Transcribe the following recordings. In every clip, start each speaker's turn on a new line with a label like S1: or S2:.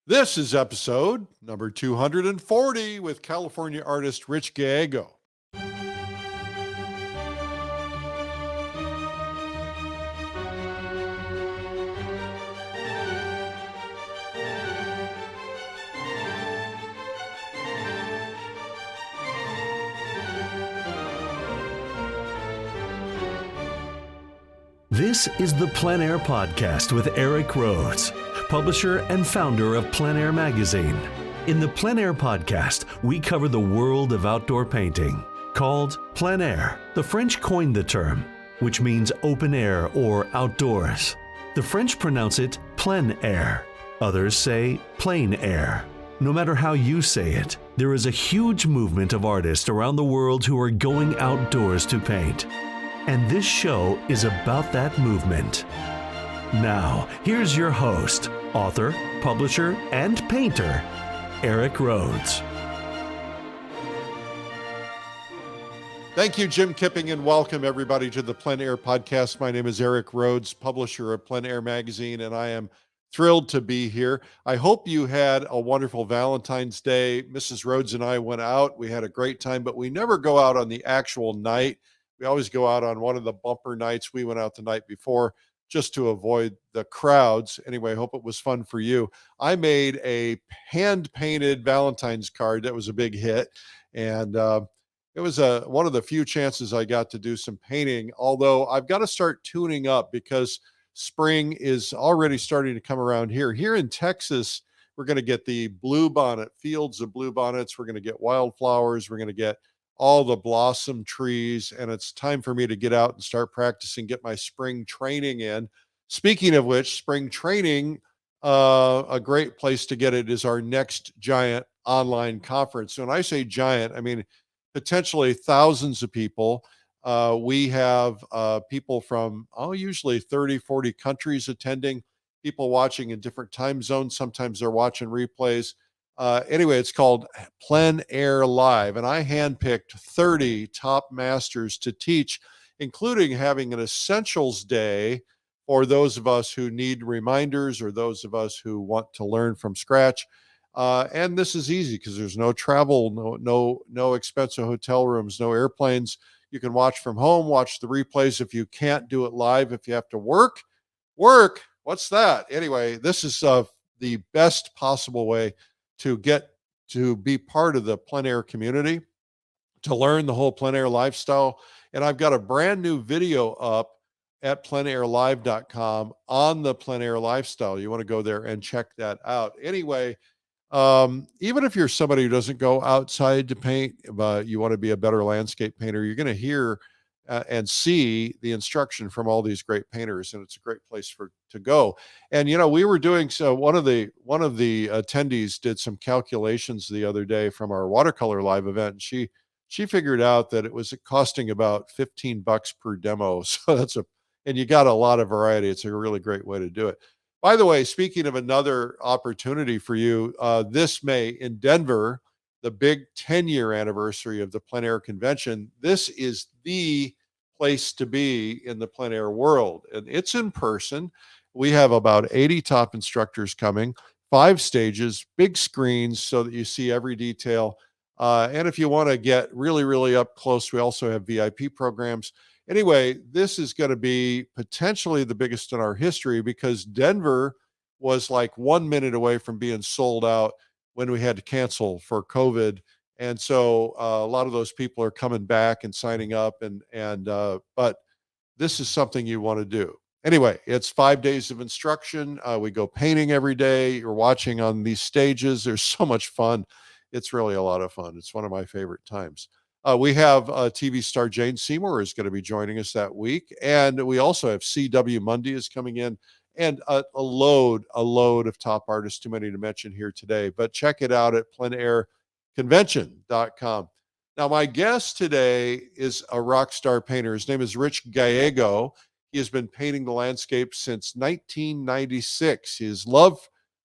S1: This is episode number 240 with California artist Rich Gallego.
S2: This is the Plein Air Podcast with Rhodes, publisher and founder of Plein Air Magazine. In the Plein Air Podcast, we cover the world of outdoor painting. Called Plein Air, the French coined the term, which means open air or outdoors. The French pronounce it Plein Air. Others say Plein Air. No matter how you say it, there is a huge movement of artists around the world who are going outdoors to paint. And this show is about that movement. Now, here's your host, author, publisher, and painter, Rhodes.
S1: Thank you, Jim Kipping, and welcome everybody to the Plein Air Podcast. My name is Rhodes, publisher of Plein Air Magazine, and I am thrilled to be here. I hope you had a wonderful Valentine's Day. Mrs. Rhodes and I went out. We had a great time, but we never go out on the actual night. We always go out on one of the bumper nights. We went out the night before just to avoid the crowds. Anyway, I hope it was fun for you. I made a hand-painted Valentine's card that was a big hit, and it was one of the few chances I got to do some painting, although I've got to start tuning up because spring is already starting to come around here. Here in Texas, we're going to get the bluebonnet, fields of bluebonnets. We're going to get wildflowers. We're going to get all the blossom trees, and it's time for me to get out and start practicing, get my spring training in. Speaking of which, spring training, a great place to get it is our next giant online conference. So when I say giant, I mean potentially thousands of people. We have people from usually 30, 40 countries attending, people watching in different time zones. Sometimes they're watching replays. Anyway, it's called Plein Air Live, and I handpicked 30 top masters to teach, including having an essentials day for those of us who need reminders or those of us who want to learn from scratch. And this is easy because there's no travel, no expensive hotel rooms, no airplanes. You can watch from home, watch the replays. If you can't do it live, if you have to work, what's that? Anyway, this is the best possible way to get to be part of the plein air community, to learn the whole plein air lifestyle. And I've got a brand new video up at pleinairlive.com on the plein air lifestyle. You want to go there and check that out. Anyway, even if you're somebody who doesn't go outside to paint, but you want to be a better landscape painter, you're going to hear and see the instruction from all these great painters, and it's a great place to go. And we were doing so. One of the attendees did some calculations the other day from our watercolor live event. And she figured out that it was costing about $15 per demo. So and you got a lot of variety. It's a really great way to do it. By the way, speaking of another opportunity for you, this May in Denver, the big 10-year anniversary of the Plein Air Convention, this is the place to be in the plein air world. And it's in person. We have about 80 top instructors coming, 5 stages, big screens so that you see every detail. And if you want to get really, really up close, we also have VIP programs. Anyway, this is going to be potentially the biggest in our history because Denver was like 1 minute away from being sold out when we had to cancel for COVID. And so a lot of those people are coming back and signing up but this is something you want to do. Anyway, it's 5 days of instruction. We go painting every day. You're watching on these stages. There's so much fun. It's really a lot of fun. It's one of my favorite times. We have TV star Jane Seymour is going to be joining us that week. And we also have C.W. Mundy is coming in, and a load of top artists, too many to mention here today. But check it out at pleinairconvention.com. Now, my guest today is a rock star painter. His name is Rich Gallego. He has been painting the landscape since 1996. His love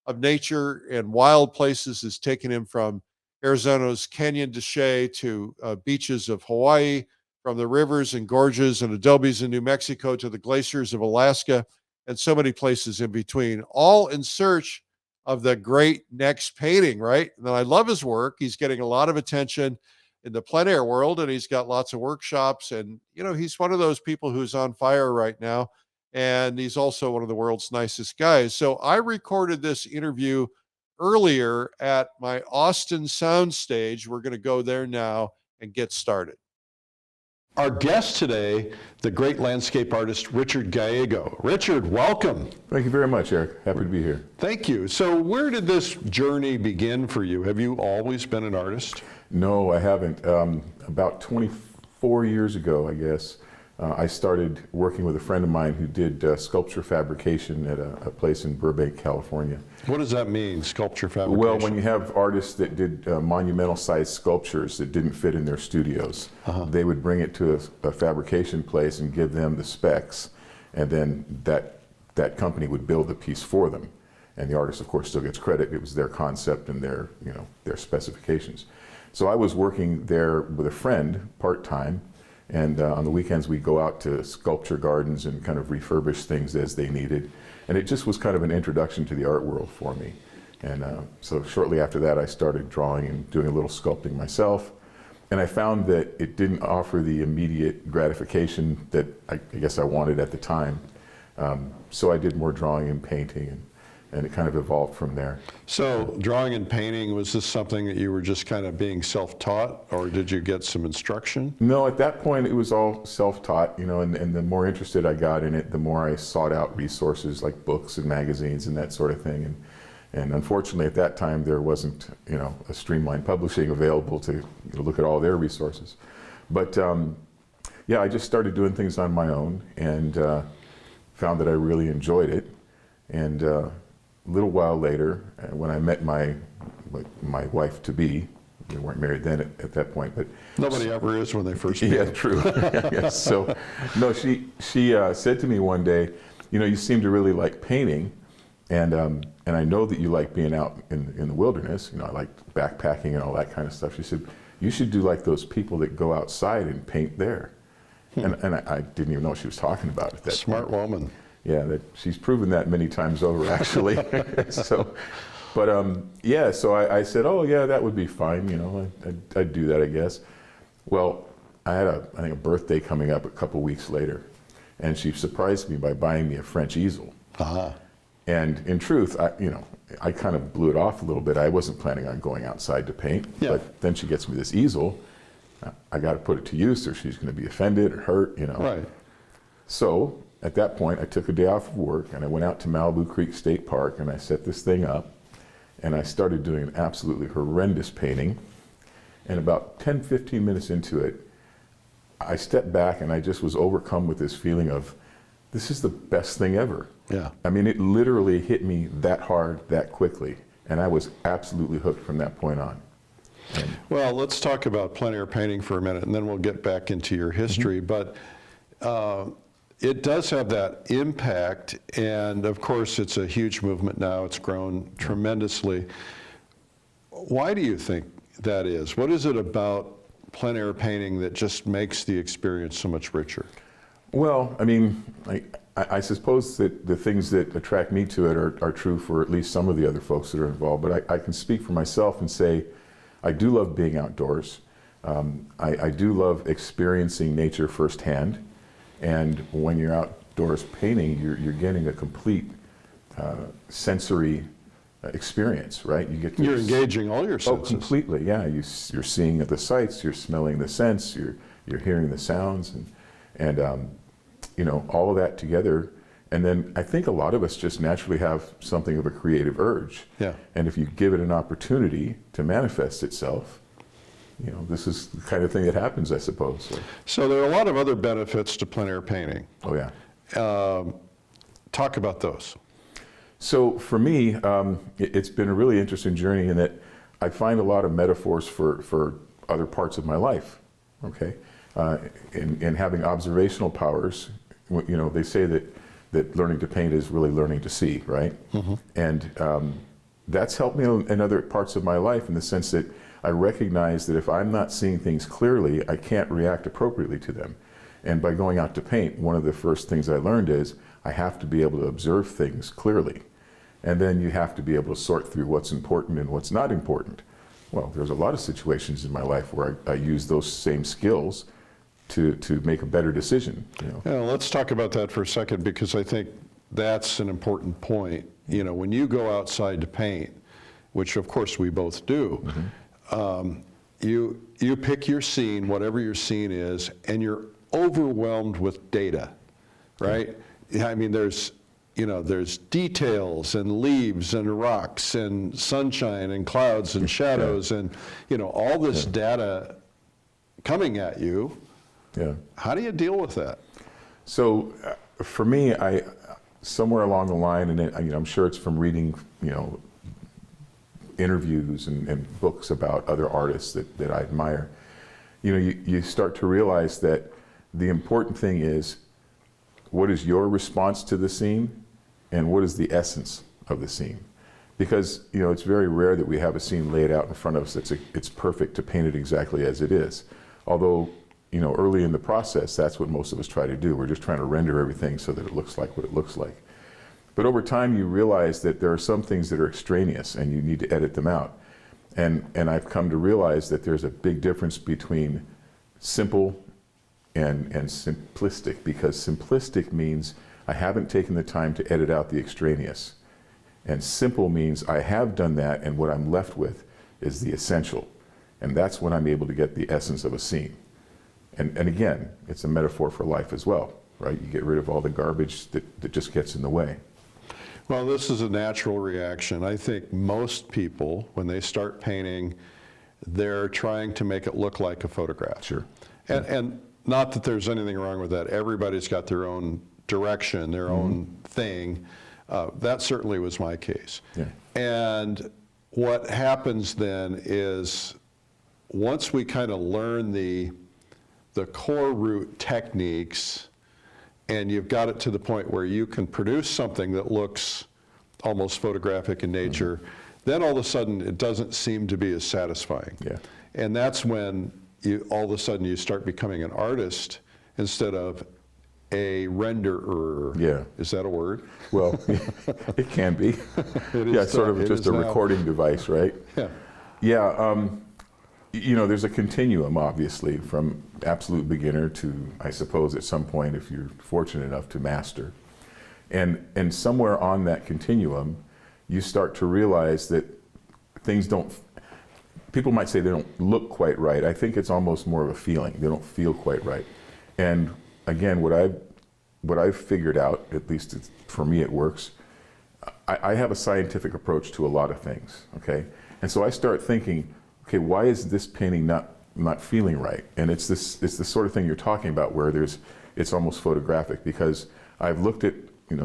S1: of nature and wild places has taken him from Arizona's Canyon de Chelly to beaches of Hawaii, from the rivers and gorges and adobes in New Mexico to the glaciers of Alaska, and so many places in between, all in search of the great next painting, right? And I love his work. He's getting a lot of attention in the plein air world, and he's got lots of workshops. And, he's one of those people who's on fire right now. And he's also one of the world's nicest guys. So I recorded this interview earlier at my Austin soundstage. We're going to go there now and get started. Our guest today, the great landscape artist, Richard Gallego. Richard, welcome.
S3: Thank you very much, Eric. Happy to be here.
S1: Thank you. So where did this journey begin for you? Have you always been an artist?
S3: No, I haven't. About 24 years ago, I guess, I started working with a friend of mine who did sculpture fabrication at a place in Burbank, California.
S1: What does that mean, sculpture fabrication?
S3: Well, when you have artists that did monumental-sized sculptures that didn't fit in their studios, they would bring it to a fabrication place and give them the specs, and then that company would build the piece for them. And the artist, of course, still gets credit. It was their concept and their specifications. So I was working there with a friend part-time, and on the weekends we'd go out to sculpture gardens and kind of refurbish things as they needed. And it just was kind of an introduction to the art world for me. And so shortly after that I started drawing and doing a little sculpting myself. And I found that it didn't offer the immediate gratification that I guess I wanted at the time. So I did more drawing and painting, and it kind of evolved from there.
S1: So drawing and painting, was this something that you were just kind of being self-taught, or did you get some instruction?
S3: No, at that point it was all self-taught, and the more interested I got in it, the more I sought out resources like books and magazines and that sort of thing. And unfortunately at that time there wasn't, a streamlined publishing available to look at all their resources. But yeah, I just started doing things on my own and found that I really enjoyed it. And a little while later, when I met my wife-to-be, we weren't married then at that point, but
S1: nobody ever is when they first meet.
S3: Yeah, true. Yes. So, no, she said to me one day, you seem to really like painting, and I know that you like being out in the wilderness. I like backpacking and all that kind of stuff. She said, you should do like those people that go outside and paint there. And I didn't even know what she was talking about at that
S1: Smart
S3: point.
S1: woman.
S3: Yeah, she's proven that many times over, actually. Yeah, so I said, oh yeah, that would be fine. I'd do that, I guess. Well, I had I think a birthday coming up a couple weeks later, and she surprised me by buying me a French easel. And in truth, I kind of blew it off a little bit. I wasn't planning on going outside to paint, but then she gets me this easel. I got to put it to use, or she's going to be offended or hurt,
S1: Right.
S3: So at that point, I took a day off of work and I went out to Malibu Creek State Park and I set this thing up and I started doing an absolutely horrendous painting. And about 10-15 minutes into it, I stepped back and I just was overcome with this feeling of, this is the best thing ever.
S1: Yeah.
S3: I mean, it literally hit me that hard, that quickly. And I was absolutely hooked from that point on.
S1: Well, let's talk about plein air painting for a minute, and then we'll get back into your history. But it does have that impact, and of course it's a huge movement now. It's grown tremendously. Why do you think that is? What is it about plein air painting that just makes the experience so much richer?
S3: Well, I mean, I suppose that the things that attract me to it are true for at least some of the other folks that are involved, but I can speak for myself and say I do love being outdoors. I do love experiencing nature firsthand. And when you're outdoors painting, you're getting a complete sensory experience, right?
S1: You're engaging all your senses.
S3: Oh, completely, yeah. You're seeing the sights, you're smelling the scents, you're hearing the sounds, and all of that together. And then I think a lot of us just naturally have something of a creative urge.
S1: Yeah.
S3: And if you give it an opportunity to manifest itself, this is the kind of thing that happens, I suppose.
S1: So there are a lot of other benefits to plein air painting.
S3: Oh, yeah.
S1: Talk about those.
S3: So for me, it's been a really interesting journey in that I find a lot of metaphors for other parts of my life, okay? In having observational powers, they say that learning to paint is really learning to see, right? Mm-hmm. And that's helped me in other parts of my life in the sense that I recognize that if I'm not seeing things clearly, I can't react appropriately to them. And by going out to paint, one of the first things I learned is I have to be able to observe things clearly. And then you have to be able to sort through what's important and what's not important. Well, there's a lot of situations in my life where I use those same skills to make a better decision.
S4: Yeah, let's talk about that for a second, because I think that's an important point. When you go outside to paint, which of course we both do, you pick your scene, whatever your scene is, and you're overwhelmed with data, right? I mean, there's details and leaves and rocks and sunshine and clouds and shadows and, all this data coming at you.
S3: Yeah.
S4: How do you deal with that?
S3: So for me, somewhere along the line, and I'm sure it's from reading, interviews and books about other artists that I admire, you start to realize that the important thing is, what is your response to the scene and what is the essence of the scene? Because, it's very rare that we have a scene laid out in front of us it's perfect to paint it exactly as it is. Although, early in the process, that's what most of us try to do. We're just trying to render everything so that it looks like what it looks like. But over time, you realize that there are some things that are extraneous and you need to edit them out. And I've come to realize that there's a big difference between simple and simplistic, because simplistic means I haven't taken the time to edit out the extraneous. And simple means I have done that, and what I'm left with is the essential. And that's when I'm able to get the essence of a scene. And again, it's a metaphor for life as well, right? You get rid of all the garbage that just gets in the way.
S4: Well, this is a natural reaction. I think most people, when they start painting, they're trying to make it look like a photograph.
S3: Sure.
S4: And not that there's anything wrong with that. Everybody's got their own direction, their own thing. That certainly was my case.
S3: Yeah.
S4: And what happens then is, once we kind of learn the core root techniques, and you've got it to the point where you can produce something that looks almost photographic in nature, then all of a sudden it doesn't seem to be as satisfying.
S3: Yeah.
S4: And that's when all of a sudden you start becoming an artist instead of a renderer.
S3: Yeah.
S4: Is that a word?
S3: Well, it can be. It's sort of just a recording device, right?
S4: Yeah.
S3: Yeah. There's a continuum, obviously, from absolute beginner to, I suppose, at some point, if you're fortunate enough to master. And somewhere on that continuum, you start to realize that things people might say they don't look quite right. I think it's almost more of a feeling. They don't feel quite right. And again, what I've figured out, at least for me it works, I have a scientific approach to a lot of things, okay? And so I start thinking, okay, why is this painting not feeling right? And it's the sort of thing you're talking about where it's almost photographic, because I've looked at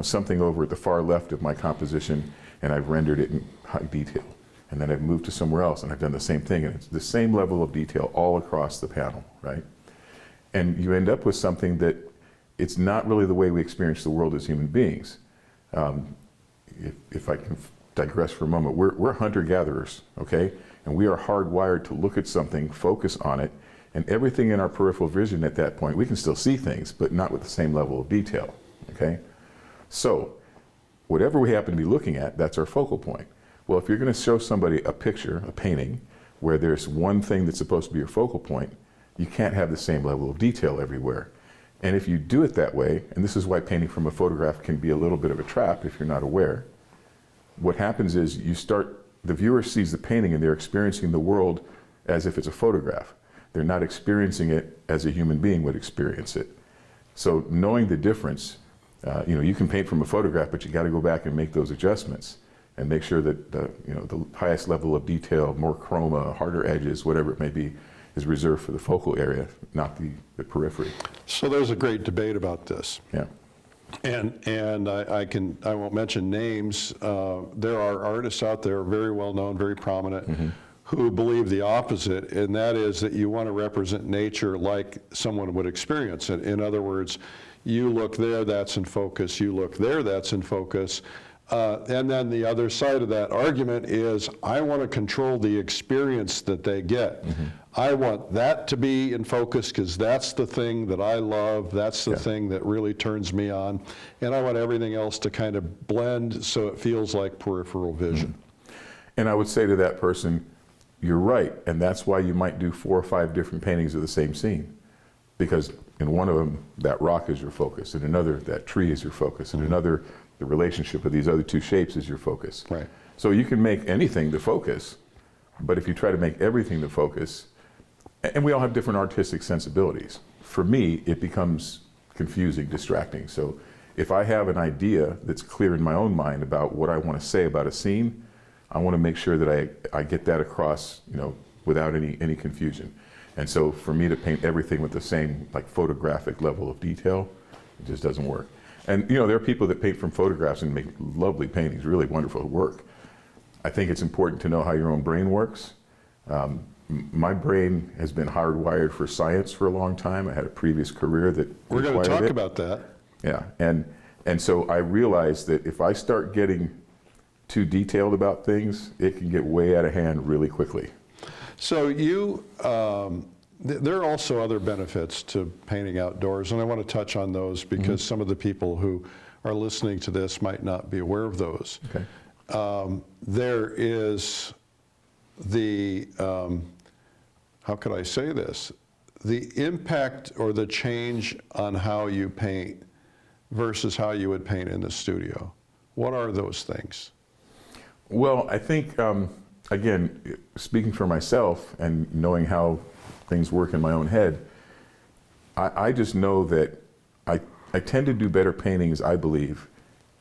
S3: something over at the far left of my composition and I've rendered it in high detail. And then I've moved to somewhere else and I've done the same thing, and it's the same level of detail all across the panel, right? And you end up with something that it's not really the way we experience the world as human beings. If I can digress for a moment, we're hunter-gatherers, okay? And we are hardwired to look at something, focus on it, and everything in our peripheral vision at that point, we can still see things, but not with the same level of detail, okay? So, whatever we happen to be looking at, that's our focal point. Well, if you're going to show somebody a picture, a painting, where there's one thing that's supposed to be your focal point, you can't have the same level of detail everywhere. And if you do it that way, and this is why painting from a photograph can be a little bit of a trap if you're not aware, what happens is the viewer sees the painting and they're experiencing the world as if it's a photograph. They're not experiencing it as a human being would experience it. So knowing the difference, you can paint from a photograph, but you got to go back and make those adjustments and make sure that the highest level of detail, more chroma, harder edges, whatever it may be, is reserved for the focal area, not the periphery.
S4: So there's a great debate about this.
S3: Yeah.
S4: And I won't mention names. There are artists out there, very well known, very prominent, who believe the opposite, and that is that you want to represent nature like someone would experience it. In other words, you look there, that's in focus. You look there, that's in focus. And then the other side of that argument is I want to control the experience that they get. I want that to be in focus because that's the thing that I love. That's the thing that really turns me on. And I want everything else to kind of blend so it feels like peripheral vision.
S3: And I would say to that person, you're right. And that's why you might do 4 or 5 different paintings of the same scene. Because in one of them, that rock is your focus. In another, that tree is your focus. In another, the relationship of these other 2 shapes is your focus.
S4: Right.
S3: So you can make anything the focus, but if you try to make everything the focus, and we all have different artistic sensibilities. For me, it becomes confusing, distracting. So if I have an idea that's clear in my own mind about what I want to say about a scene, I want to make sure that I get that across, without any confusion. And so for me to paint everything with the same like photographic level of detail, it just doesn't work. And there are people that paint from photographs and make lovely paintings, really wonderful work. I think it's important to know how your own brain works. My brain has been hardwired for science for a long time. I had a previous career that
S4: We're going to
S3: required
S4: talk
S3: it.
S4: about that.
S3: Yeah, and so I realized that if I start getting too detailed about things, it can get way out of hand really quickly.
S4: So there are also other benefits to painting outdoors, and I want to touch on those because some of the people who are listening to this might not be aware of those.
S3: Okay.
S4: There is the, how could I say this? The impact or the change on how you paint versus how you would paint in the studio. What are those things?
S3: Well, I think, again, speaking for myself and knowing how things work in my own head, I just know that I tend to do better paintings, I believe,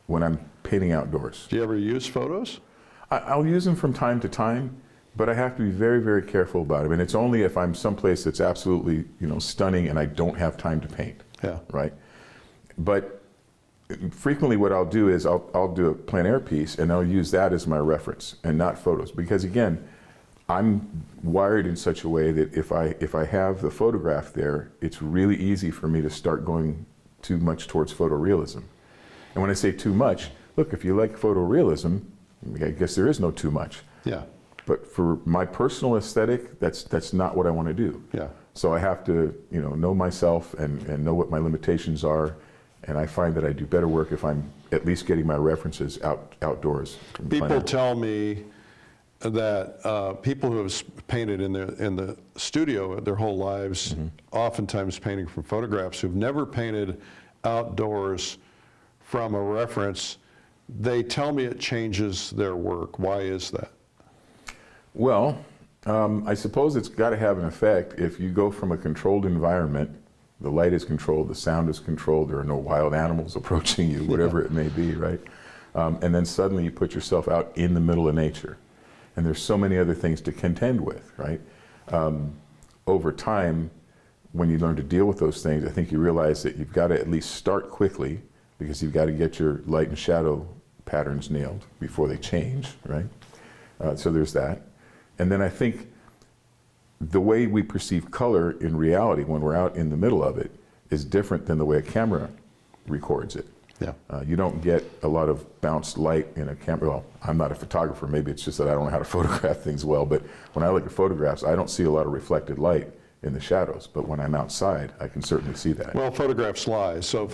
S3: when I'm painting outdoors.
S4: Do you ever use photos?
S3: I'll use them from time to time, but I have to be very, very careful about them. And it's only if I'm someplace that's absolutely, stunning and I don't have time to paint.
S4: Yeah.
S3: Right? But frequently what I'll do is I'll do a plein air piece and I'll use that as my reference and not photos. Because again, I'm wired in such a way that if I have the photograph there, it's really easy for me to start going too much towards photorealism. And when I say too much, look, if you like photorealism, I guess there is no too much.
S4: Yeah.
S3: But for my personal aesthetic, that's not what I want to do.
S4: Yeah.
S3: So I have to, know myself and know what my limitations are. And I find that I do better work if I'm at least getting my references outdoors.
S4: People tell me that people who have painted in the studio their whole lives, oftentimes painting from photographs, who've never painted outdoors from a reference, they tell me it changes their work. Why is that?
S3: Well, I suppose it's got to have an effect. If you go from a controlled environment, the light is controlled, the sound is controlled, there are no wild animals approaching you, whatever it may be, right? And then suddenly you put yourself out in the middle of nature. And there's so many other things to contend with, right? Over time, when you learn to deal with those things, I think you realize that you've got to at least start quickly because you've got to get your light and shadow patterns nailed before they change, right? So there's that. And then I think the way we perceive color in reality when we're out in the middle of it is different than the way a camera records it.
S4: Yeah.
S3: You don't get a lot of bounced light in a camera. Well, I'm not a photographer. Maybe it's just that I don't know how to photograph things well. But when I look at photographs, I don't see a lot of reflected light in the shadows. But when I'm outside, I can certainly see that.
S4: Well, photographs lie. So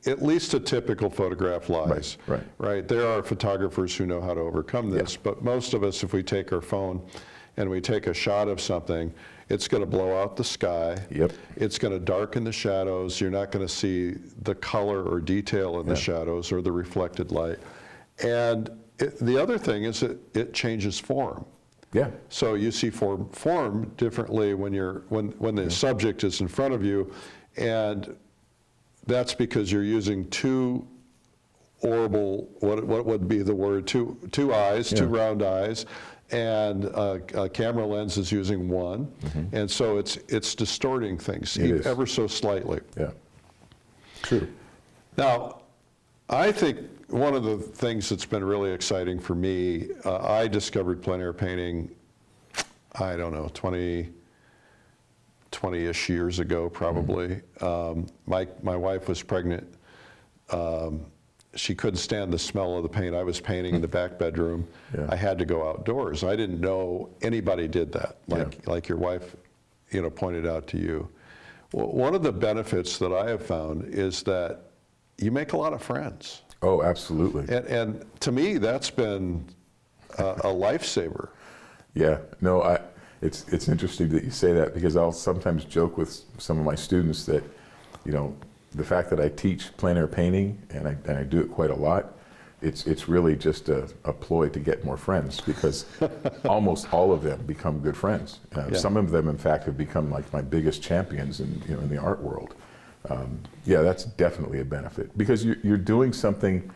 S4: at least a typical photograph lies. Right. There are photographers who know how to overcome this. But most of us, if we take our phone and we take a shot of something, it's going to blow out the sky.
S3: Yep.
S4: It's going to darken the shadows. You're not going to see the color or detail in the shadows or the reflected light. And the other thing is that it changes form.
S3: Yeah.
S4: So you see form differently when the subject is in front of you, and that's because you're using two orbal, what would be the word, two eyes, two round eyes, and a camera lens is using one, and so it's distorting things ever so slightly.
S3: Yeah, true.
S4: Now, I think one of the things that's been really exciting for me, I discovered plein air painting, I don't know, 20-ish years ago probably. My wife was pregnant she couldn't stand the smell of the paint. I was painting in the back bedroom.
S3: Yeah.
S4: I had to go outdoors. I didn't know anybody did that, like your wife, pointed out to you. Well, one of the benefits that I have found is that you make a lot of friends.
S3: Oh, absolutely.
S4: And to me, that's been a lifesaver.
S3: Yeah, no, it's interesting that you say that, because I'll sometimes joke with some of my students that, the fact that I teach plein air painting, and I do it quite a lot, it's really just a ploy to get more friends, because almost all of them become good friends. Some of them, in fact, have become like my biggest champions in the art world. Yeah, that's definitely a benefit, because you're doing something,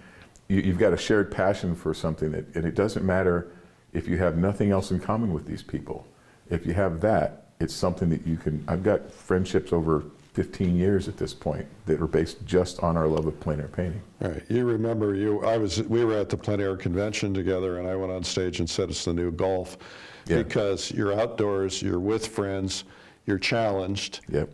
S3: you've got a shared passion for something and it doesn't matter if you have nothing else in common with these people. If you have that, it's something that you can, I've got friendships over 15 years at this point that are based just on our love of plein air painting.
S4: All right, you remember we were at the Plein Air convention together, and I went on stage and said it's the new golf, because you're outdoors, you're with friends, you're challenged.
S3: Yep.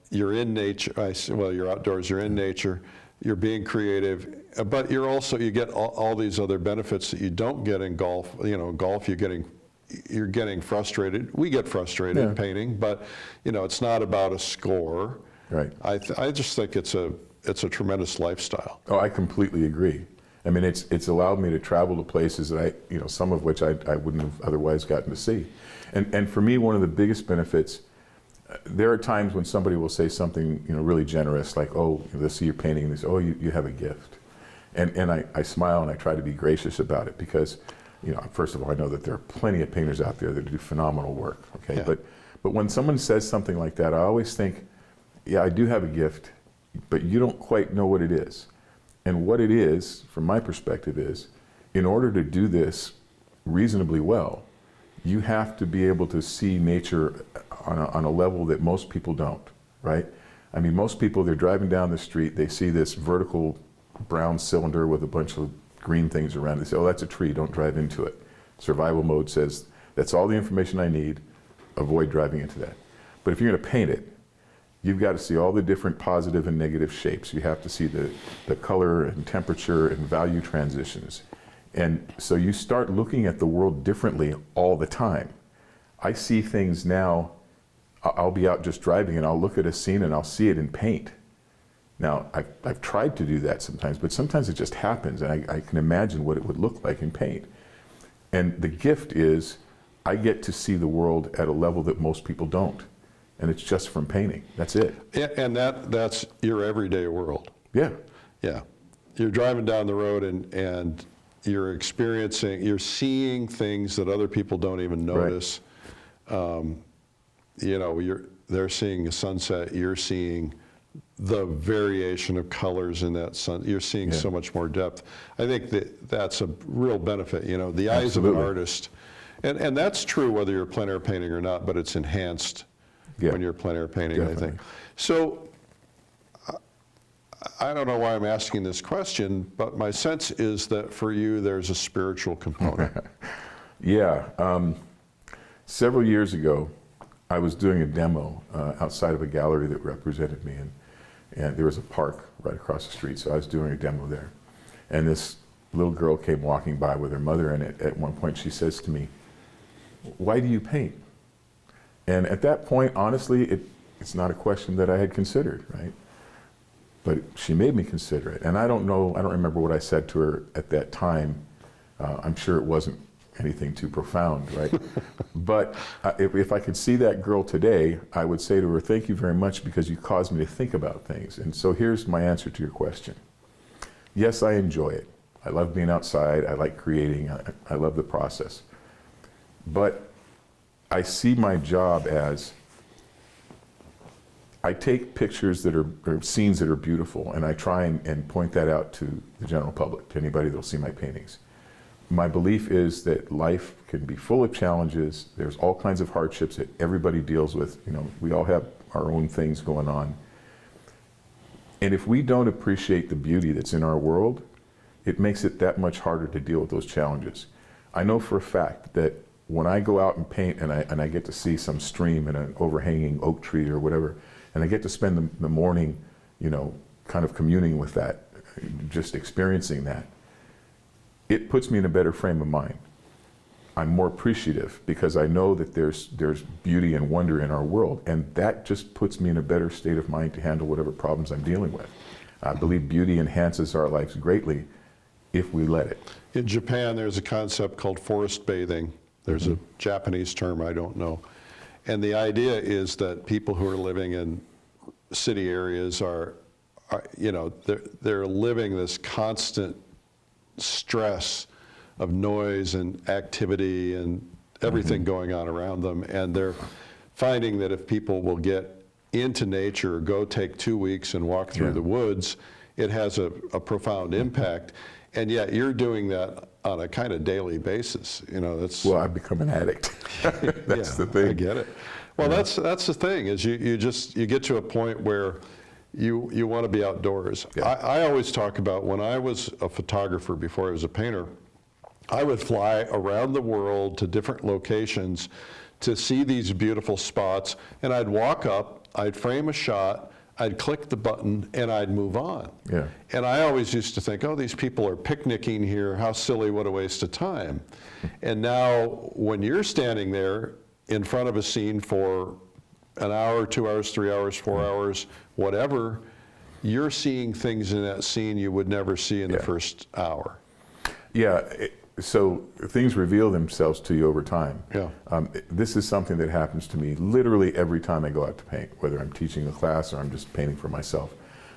S4: You're in nature. You're outdoors, you're in nature, you're being creative, but you get all these other benefits that you don't get in golf. Golf, you're getting frustrated. We get frustrated painting, but it's not about a score.
S3: Right.
S4: I just think it's a tremendous lifestyle.
S3: Oh, I completely agree. I mean, it's allowed me to travel to places that some of which I wouldn't have otherwise gotten to see. And for me, one of the biggest benefits, there are times when somebody will say something, really generous, like, oh, they see your painting and they say, oh, you have a gift. And I smile and I try to be gracious about it, because, first of all, I know that there are plenty of painters out there that do phenomenal work, okay?
S4: Yeah.
S3: But when someone says something like that, I always think, yeah, I do have a gift, but you don't quite know what it is. And what it is, from my perspective, is in order to do this reasonably well, you have to be able to see nature on a level that most people don't, right? I mean, most people, they're driving down the street, they see this vertical brown cylinder with a bunch of green things around it. They say, oh, that's a tree, don't drive into it. Survival mode says, that's all the information I need, avoid driving into that. But if you're gonna paint it, you've got to see all the different positive and negative shapes. You have to see the color and temperature and value transitions. And so you start looking at the world differently all the time. I see things now, I'll be out just driving and I'll look at a scene and I'll see it in paint. Now, I've tried to do that sometimes, but sometimes it just happens, and I can imagine what it would look like in paint. And the gift is I get to see the world at a level that most people don't. And it's just from painting. That's it.
S4: And that's your everyday world.
S3: Yeah.
S4: Yeah. You're driving down the road and you're seeing things that other people don't even notice. Right. They're seeing a sunset, you're seeing the variation of colors in that sun. You're seeing so much more depth. I think that's a real benefit, the eyes
S3: Absolutely.
S4: of an artist. And that's true whether you're plein air painting or not, but it's enhanced when you're plein air painting,
S3: Definitely.
S4: I think. So, I don't know why I'm asking this question, but my sense is that for you, there's a spiritual component.
S3: Yeah. Several years ago, I was doing a demo outside of a gallery that represented me, and there was a park right across the street, so I was doing a demo there. And this little girl came walking by with her mother, and at one point she says to me, "Why do you paint?" And at that point, honestly, it's not a question that I had considered, right? But she made me consider it. And I don't remember what I said to her at that time. I'm sure it wasn't anything too profound, right? But if I could see that girl today, I would say to her, thank you very much, because you caused me to think about things. And so here's my answer to your question. Yes, I enjoy it. I love being outside. I like creating. I love the process. But I see my job as I take pictures that are scenes that are beautiful, and I try and point that out to the general public, to anybody that will see my paintings. My belief is that life can be full of challenges. There's all kinds of hardships that everybody deals with. We all have our own things going on. And if we don't appreciate the beauty that's in our world, it makes it that much harder to deal with those challenges. I know for a fact that when I go out and paint and I get to see some stream and an overhanging oak tree or whatever, and I get to spend the morning, kind of communing with that, just experiencing that, it puts me in a better frame of mind. I'm more appreciative because I know that there's beauty and wonder in our world, and that just puts me in a better state of mind to handle whatever problems I'm dealing with. I believe beauty enhances our lives greatly if we let it.
S4: In Japan, there's a concept called forest bathing. There's a Japanese term, I don't know. And the idea is that people who are living in city areas are they're living this constant stress of noise and activity and everything going on around them. And they're finding that if people will get into nature or go take 2 weeks and walk through the woods, it has a profound impact. And yet you're doing that on a kind of daily basis. That's
S3: Well, I've become an addict. That's the thing.
S4: I get it. Well, that's the thing is you get to a point where you want to be outdoors.
S3: Yeah.
S4: I always talk about when I was a photographer before I was a painter, I would fly around the world to different locations to see these beautiful spots, and I'd walk up, I'd frame a shot, I'd click the button, and I'd move on.
S3: Yeah.
S4: And I always used to think, oh, these people are picnicking here, how silly, what a waste of time. And now when you're standing there in front of a scene for an hour, 2 hours, 3 hours, 4 hours, whatever, you're seeing things in that scene you would never see in the first hour.
S3: Yeah, so things reveal themselves to you over time.
S4: Yeah.
S3: This is something that happens to me literally every time I go out to paint, whether I'm teaching a class or I'm just painting for myself.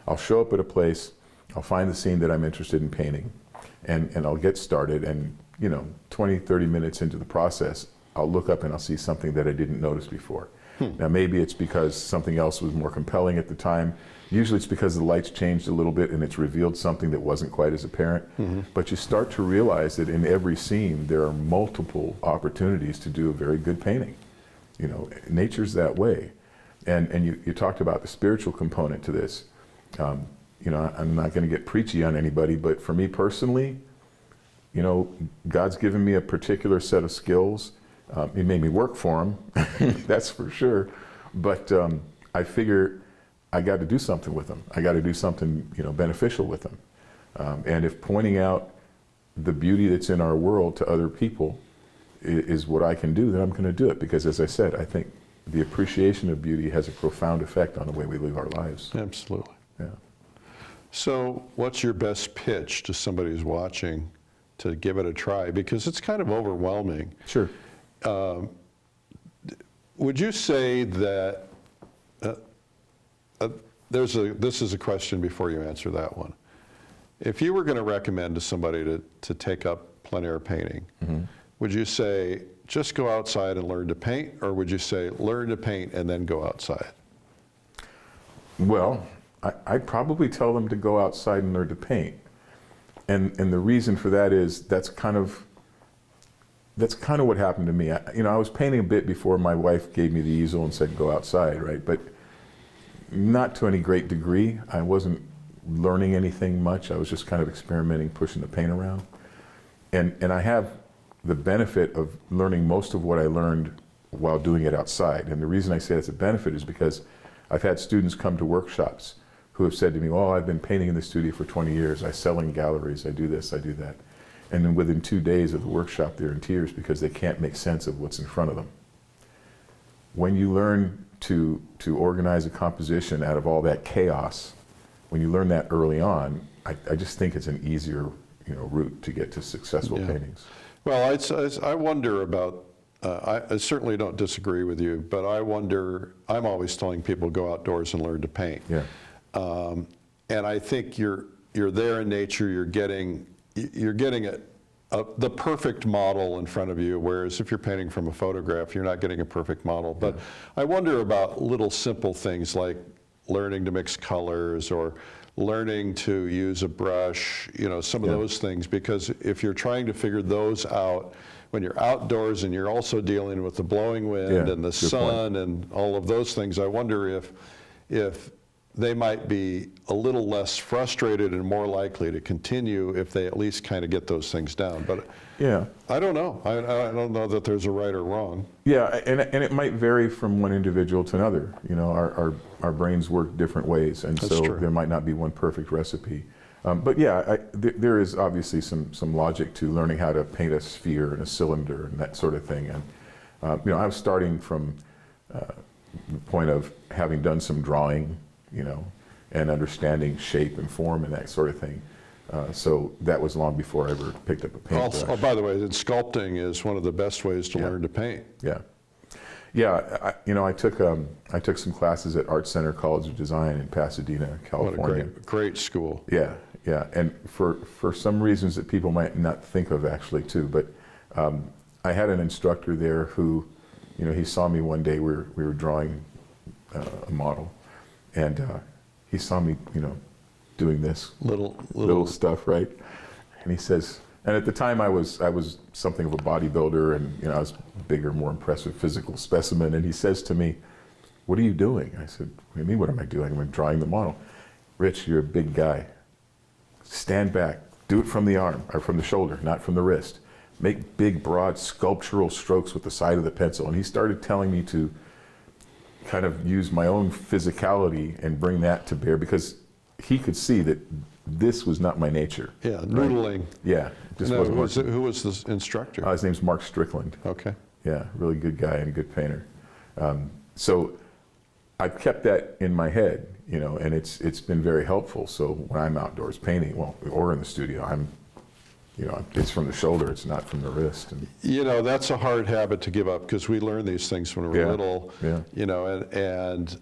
S3: I'll show up at a place, I'll find the scene that I'm interested in painting, and I'll get started, and 20, 30 minutes into the process, I'll look up and I'll see something that I didn't notice before. Now maybe it's because something else was more compelling at the time. Usually it's because the lights changed a little bit and it's revealed something that wasn't quite as apparent. But you start to realize that in every scene there are multiple opportunities to do a very good painting. Nature's that way. And you talked about the spiritual component to this. I'm not going to get preachy on anybody, but for me personally, God's given me a particular set of skills. He made me work for him, that's for sure. But I figure I got to do something with them. I got to do something, beneficial with them. And if pointing out the beauty that's in our world to other people is what I can do, then I'm going to do it. Because as I said, I think the appreciation of beauty has a profound effect on the way we live our lives.
S4: Absolutely.
S3: Yeah.
S4: So what's your best pitch to somebody who's watching to give it a try? Because it's kind of overwhelming.
S3: Sure.
S4: Would you say that, this is a question before you answer that one. If you were going to recommend to somebody to take up plein air painting, would you say just go outside and learn to paint, or would you say learn to paint and then go outside?
S3: Well, I'd probably tell them to go outside and learn to paint. And the reason for that is that's kind of what happened to me. I was painting a bit before my wife gave me the easel and said go outside, right? But not to any great degree. I wasn't learning anything much. I was just kind of experimenting, pushing the paint around. And I have the benefit of learning most of what I learned while doing it outside. And the reason I say it's a benefit is because I've had students come to workshops who have said to me, oh, I've been painting in the studio for 20 years. I sell in galleries. I do this, I do that. And then within 2 days of the workshop, they're in tears because they can't make sense of what's in front of them. When you learn to organize a composition out of all that chaos, when you learn that early on, I just think it's an easier route to get to successful paintings.
S4: Well, I wonder about, I certainly don't disagree with you, but I wonder, I'm always telling people go outdoors and learn to paint.
S3: Yeah.
S4: And I think you're there in nature, you're getting the perfect model in front of you, whereas if you're painting from a photograph, you're not getting a perfect model. But I wonder about little simple things like learning to mix colors or learning to use a brush, some of those things, because if you're trying to figure those out, when you're outdoors and you're also dealing with the blowing wind and the sun and all of those things, I wonder if they might be a little less frustrated and more likely to continue if they at least kind of get those things down. But I don't know. I don't know that there's a right or wrong.
S3: Yeah, and it might vary from one individual to another. Our brains work different ways, and
S4: That's
S3: so
S4: true.
S3: there might not be one perfect recipe. But yeah, there is obviously some logic to learning how to paint a sphere and a cylinder and that sort of thing. And I was starting from the point of having done some drawing, and understanding shape and form and that sort of thing. So that was long before I ever picked up a paintbrush.
S4: Oh, by the way, sculpting is one of the best ways to learn to paint.
S3: Yeah, I took some classes at Art Center College of Design in Pasadena, California.
S4: What a great school.
S3: Yeah, and for some reasons that people might not think of actually too, but I had an instructor there who, he saw me one day. We were drawing a model, and he saw me, doing this little stuff, right? And he says, and at the time I was something of a bodybuilder, and I was bigger, more impressive physical specimen. And he says to me, "What are you doing?" I said, "What do you mean? What am I doing? I'm drawing the model." "Rich, you're a big guy. Stand back. Do it from the arm or from the shoulder, not from the wrist. Make big, broad, sculptural strokes with the side of the pencil." And he started telling me to kind of use my own physicality and bring that to bear, because he could see that this was not my nature.
S4: Yeah, noodling.
S3: Yeah, just wasn't.
S4: Who was this instructor?
S3: His name's Mark Strickland.
S4: Okay.
S3: Yeah, really good guy and a good painter. So I kept that in my head, and it's been very helpful. So when I'm outdoors painting, or in the studio, it's from the shoulder, it's not from the wrist. And
S4: that's a hard habit to give up, because we learn these things when we're little. And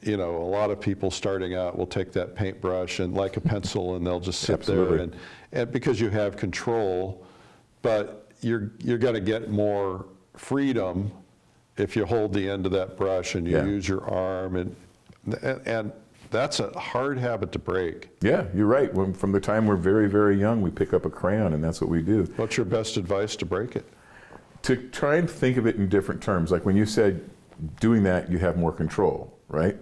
S4: a lot of people starting out will take that paintbrush and like a pencil, and they'll just sit there, and because you have control, but you're going to get more freedom if you hold the end of that brush and you use your arm, and that's a hard habit to break.
S3: Yeah, you're right. From the time we're very, very young, we pick up a crayon, and that's what we do.
S4: What's your best advice to break it?
S3: To try and think of it in different terms. Like when you said doing that, you have more control, right?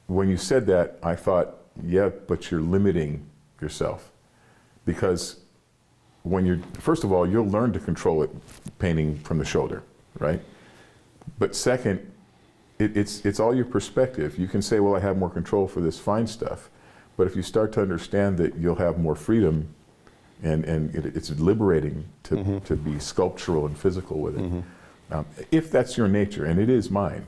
S3: When you said that, I thought, yeah, but you're limiting yourself. Because first of all, you'll learn to control it painting from the shoulder, right? But second, it's all your perspective. You can say, well, I have more control for this fine stuff. But if you start to understand that you'll have more freedom, and it's liberating to be sculptural and physical with it. If that's your nature, and it is mine,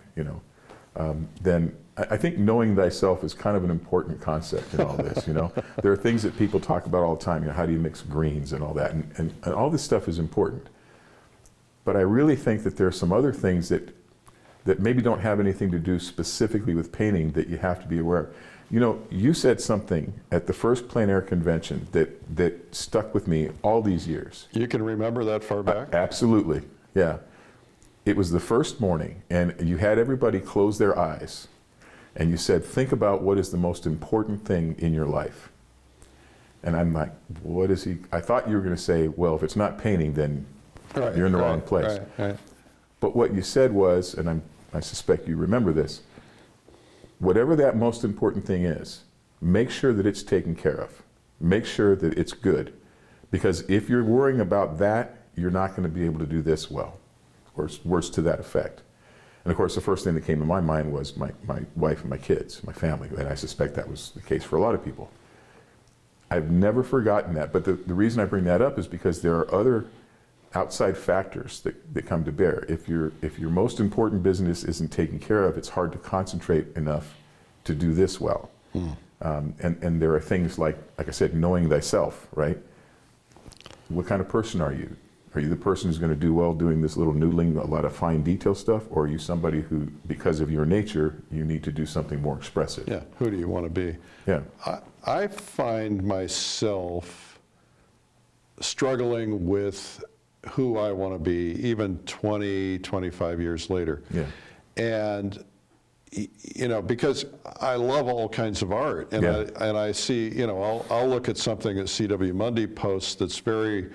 S3: then I think knowing thyself is kind of an important concept in all this. There are things that people talk about all the time. How do you mix greens and all that, and all this stuff is important. But I really think that there are some other things that maybe don't have anything to do specifically with painting that you have to be aware of. You said something at the first Plein Air convention that stuck with me all these years.
S4: You can remember that far back?
S3: Absolutely, yeah. It was the first morning, and you had everybody close their eyes, and you said, think about what is the most important thing in your life. And I'm like, what is he? I thought you were going to say, well, if it's not painting, then you're in the wrong place.
S4: Right.
S3: But what you said was, and I suspect you remember this, whatever that most important thing is, make sure that it's taken care of. Make sure that it's good. Because if you're worrying about that, you're not going to be able to do this well, or words to that effect. And of course, the first thing that came to my mind was my wife and my kids, my family, and I suspect that was the case for a lot of people. I've never forgotten that, but the reason I bring that up is because there are other outside factors that come to bear. If your most important business isn't taken care of, it's hard to concentrate enough to do this well. And there are things like I said, knowing thyself, right? What kind of person are you? Are you the person who's going to do well doing this little noodling, a lot of fine detail stuff? Or are you somebody who, because of your nature, you need to do something more expressive?
S4: Yeah, who do you want to be?
S3: Yeah.
S4: I find myself struggling with who I want to be, even 20, 25 years later.
S3: Yeah.
S4: And, because I love all kinds of art, and I see, I'll look at something that C.W. Mundy posts that's very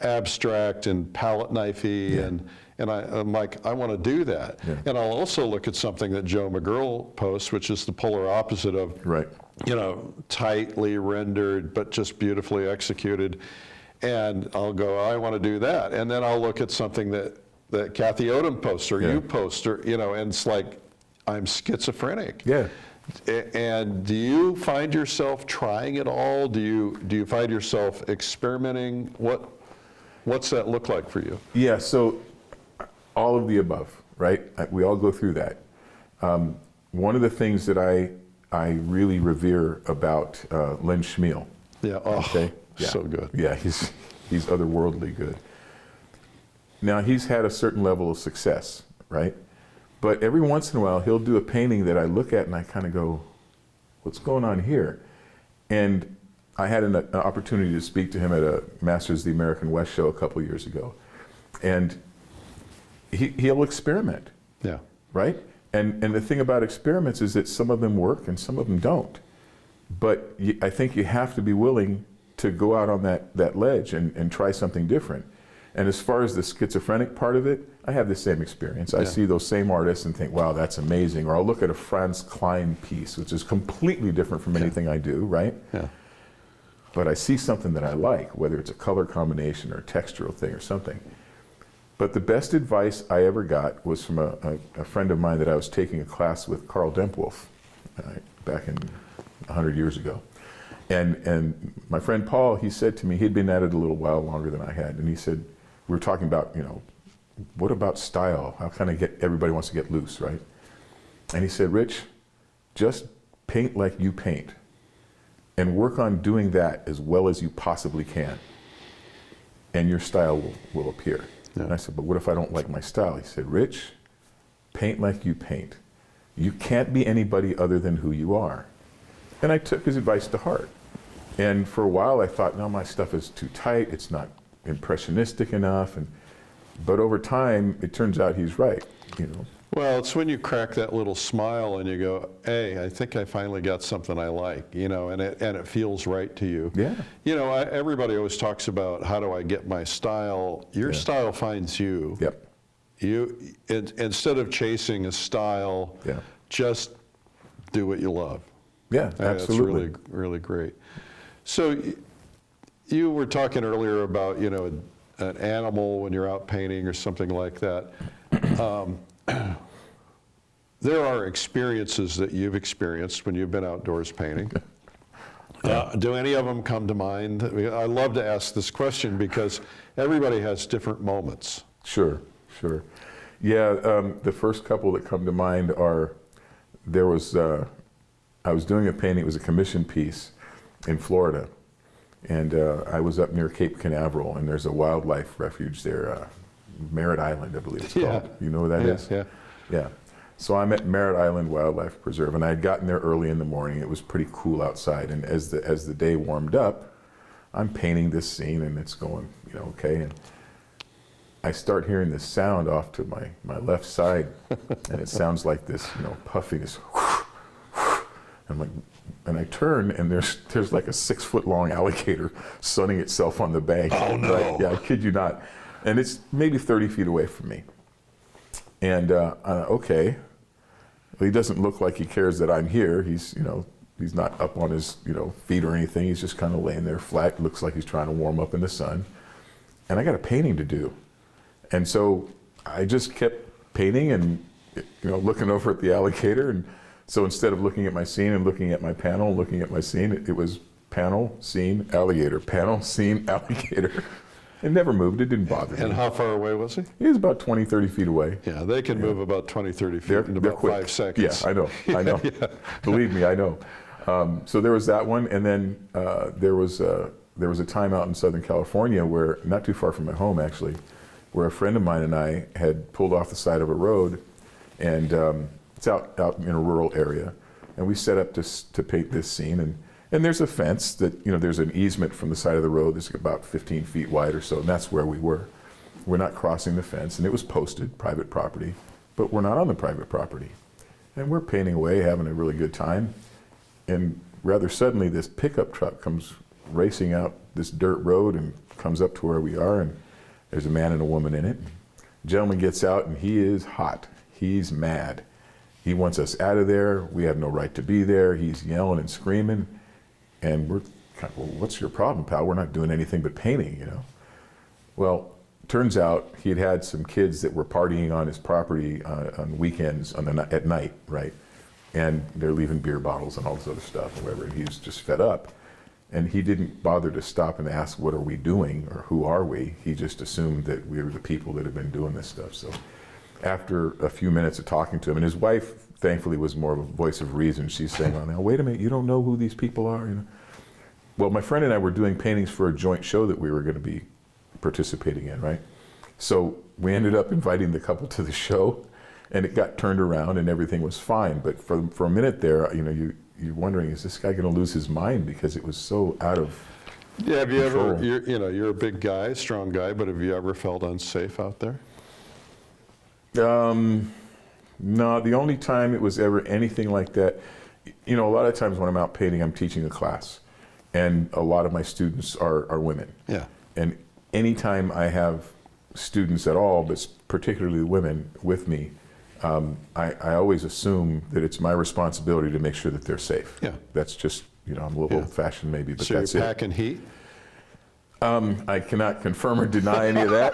S4: abstract and palette knifey, and I'm like, I want to do that. And I'll also look at something that Joe McGurl posts, which is the polar opposite of, tightly rendered but just beautifully executed. And I'll go, I want to do that. And then I'll look at something that Kathy Odom posts, or you post, or and it's like I'm schizophrenic.
S3: Yeah.
S4: And do you find yourself trying it all? Do you find yourself experimenting? What's that look like for you?
S3: Yeah, so all of the above, right? We all go through that. One of the things that I really revere about Len Schmiel.
S4: Yeah, so good.
S3: Yeah, he's otherworldly good. Now, he's had a certain level of success, right? But every once in a while, he'll do a painting that I look at and I kind of go, what's going on here? And I had an opportunity to speak to him at a Masters of the American West show a couple years ago. And he'll experiment.
S4: Yeah.
S3: Right? And the thing about experiments is that some of them work and some of them don't. But I think you have to be willing to go out on that ledge and try something different. And as far as the schizophrenic part of it, I have the same experience. I see those same artists and think, wow, that's amazing. Or I'll look at a Franz Klein piece, which is completely different from anything I do, right?
S4: Yeah.
S3: But I see something that I like, whether it's a color combination or a textural thing or something. But the best advice I ever got was from a friend of mine that I was taking a class with, Carl Dempwolf, back in 100 years ago. And my friend Paul, he said to me, he'd been at it a little while longer than I had, and he said, we were talking about, what about style? How can I everybody wants to get loose, right? And he said, Rich, just paint like you paint and work on doing that as well as you possibly can, and your style will appear. Yeah. And I said, but what if I don't like my style? He said, Rich, paint like you paint. You can't be anybody other than who you are. And I took his advice to heart. And for a while I thought, no, my stuff is too tight, it's not impressionistic enough. But over time, it turns out he's right,
S4: Well, it's when you crack that little smile and you go, hey, I think I finally got something I like, and it feels right to you.
S3: Yeah.
S4: Everybody always talks about, how do I get my style? Your style finds you.
S3: Yep.
S4: Instead of chasing a style, just do what you love.
S3: Yeah, absolutely.
S4: That's really, really great. So you were talking earlier about, an animal when you're out painting or something like that. There are experiences that you've experienced when you've been outdoors painting. Do any of them come to mind? I love to ask this question because everybody has different moments.
S3: Sure. Yeah, the first couple that come to mind are, I was doing a painting, it was a commission piece in Florida. And I was up near Cape Canaveral, and there's a wildlife refuge there, Merritt Island, I believe it's called. You know where that is? Yeah. So I'm at Merritt Island Wildlife Preserve, and I had gotten there early in the morning. It was pretty cool outside, and as the day warmed up, I'm painting this scene, and it's going, okay. And I start hearing this sound off to my left side, and it sounds like this, puffing, this. And I turn, and there's like a 6-foot-long alligator sunning itself on the bank.
S4: Oh, no.
S3: Right? Yeah, I kid you not. And it's maybe 30 feet away from me. And okay, well, he doesn't look like he cares that I'm here. He's not up on his feet or anything. He's just kind of laying there flat. Looks like he's trying to warm up in the sun. And I got a painting to do. And so I just kept painting and looking over at the alligator. And so instead of looking at my scene and looking at my panel, looking at my scene, it was panel, scene, alligator, panel, scene, alligator. It never moved. It didn't bother me.
S4: And how far away was he?
S3: He was about 20, 30 feet away.
S4: Yeah, they can move about 20, 30 feet in about
S3: quick.
S4: 5 seconds.
S3: Yeah, I know.
S4: Yeah.
S3: Believe me, I know. So there was that one, and then there was a time out in Southern California where, not too far from my home actually, where a friend of mine and I had pulled off the side of a road, and it's out in a rural area, and we set up to paint this scene, and there's a fence that, there's an easement from the side of the road that's about 15 feet wide or so, and that's where we were. We're not crossing the fence, and it was posted, private property, but we're not on the private property. And we're painting away, having a really good time, and rather suddenly this pickup truck comes racing out this dirt road and comes up to where we are, and there's a man and a woman in it. The gentleman gets out, and he is hot. He's mad. He wants us out of there. We have no right to be there. He's yelling and screaming. And we're kind of, well, what's your problem, pal? We're not doing anything but painting, Well, turns out he'd had some kids that were partying on his property on weekends at night, right? and they're leaving beer bottles and all this other stuff and whatever. And he was just fed up. And he didn't bother to stop and ask, what are we doing or who are we? He just assumed that we were the people that have been doing this stuff. So after a few minutes of talking to him, and his wife, thankfully, was more of a voice of reason. She's saying, well, now, wait a minute, you don't know who these people are? You know? Well, my friend and I were doing paintings for a joint show that we were going to be participating in, right? So we ended up inviting the couple to the show, and it got turned around and everything was fine. But for a minute there, you know, you're wondering, is this guy going to lose his mind? Because it was so out of
S4: Have you
S3: control.
S4: ever, you're a big guy, strong guy, but have you ever felt unsafe out there?
S3: No, the only time it was ever anything like that, you know, a lot of times when I'm out painting, I'm teaching a class, and a lot of my students are women.
S4: Yeah.
S3: And anytime I have students at all, but particularly women with me, I always assume that it's my responsibility to make sure that they're safe.
S4: Yeah.
S3: That's just, you know, I'm a little old-fashioned maybe, but
S4: So
S3: that's
S4: you're
S3: it.
S4: packing heat?
S3: I cannot confirm or deny any of that.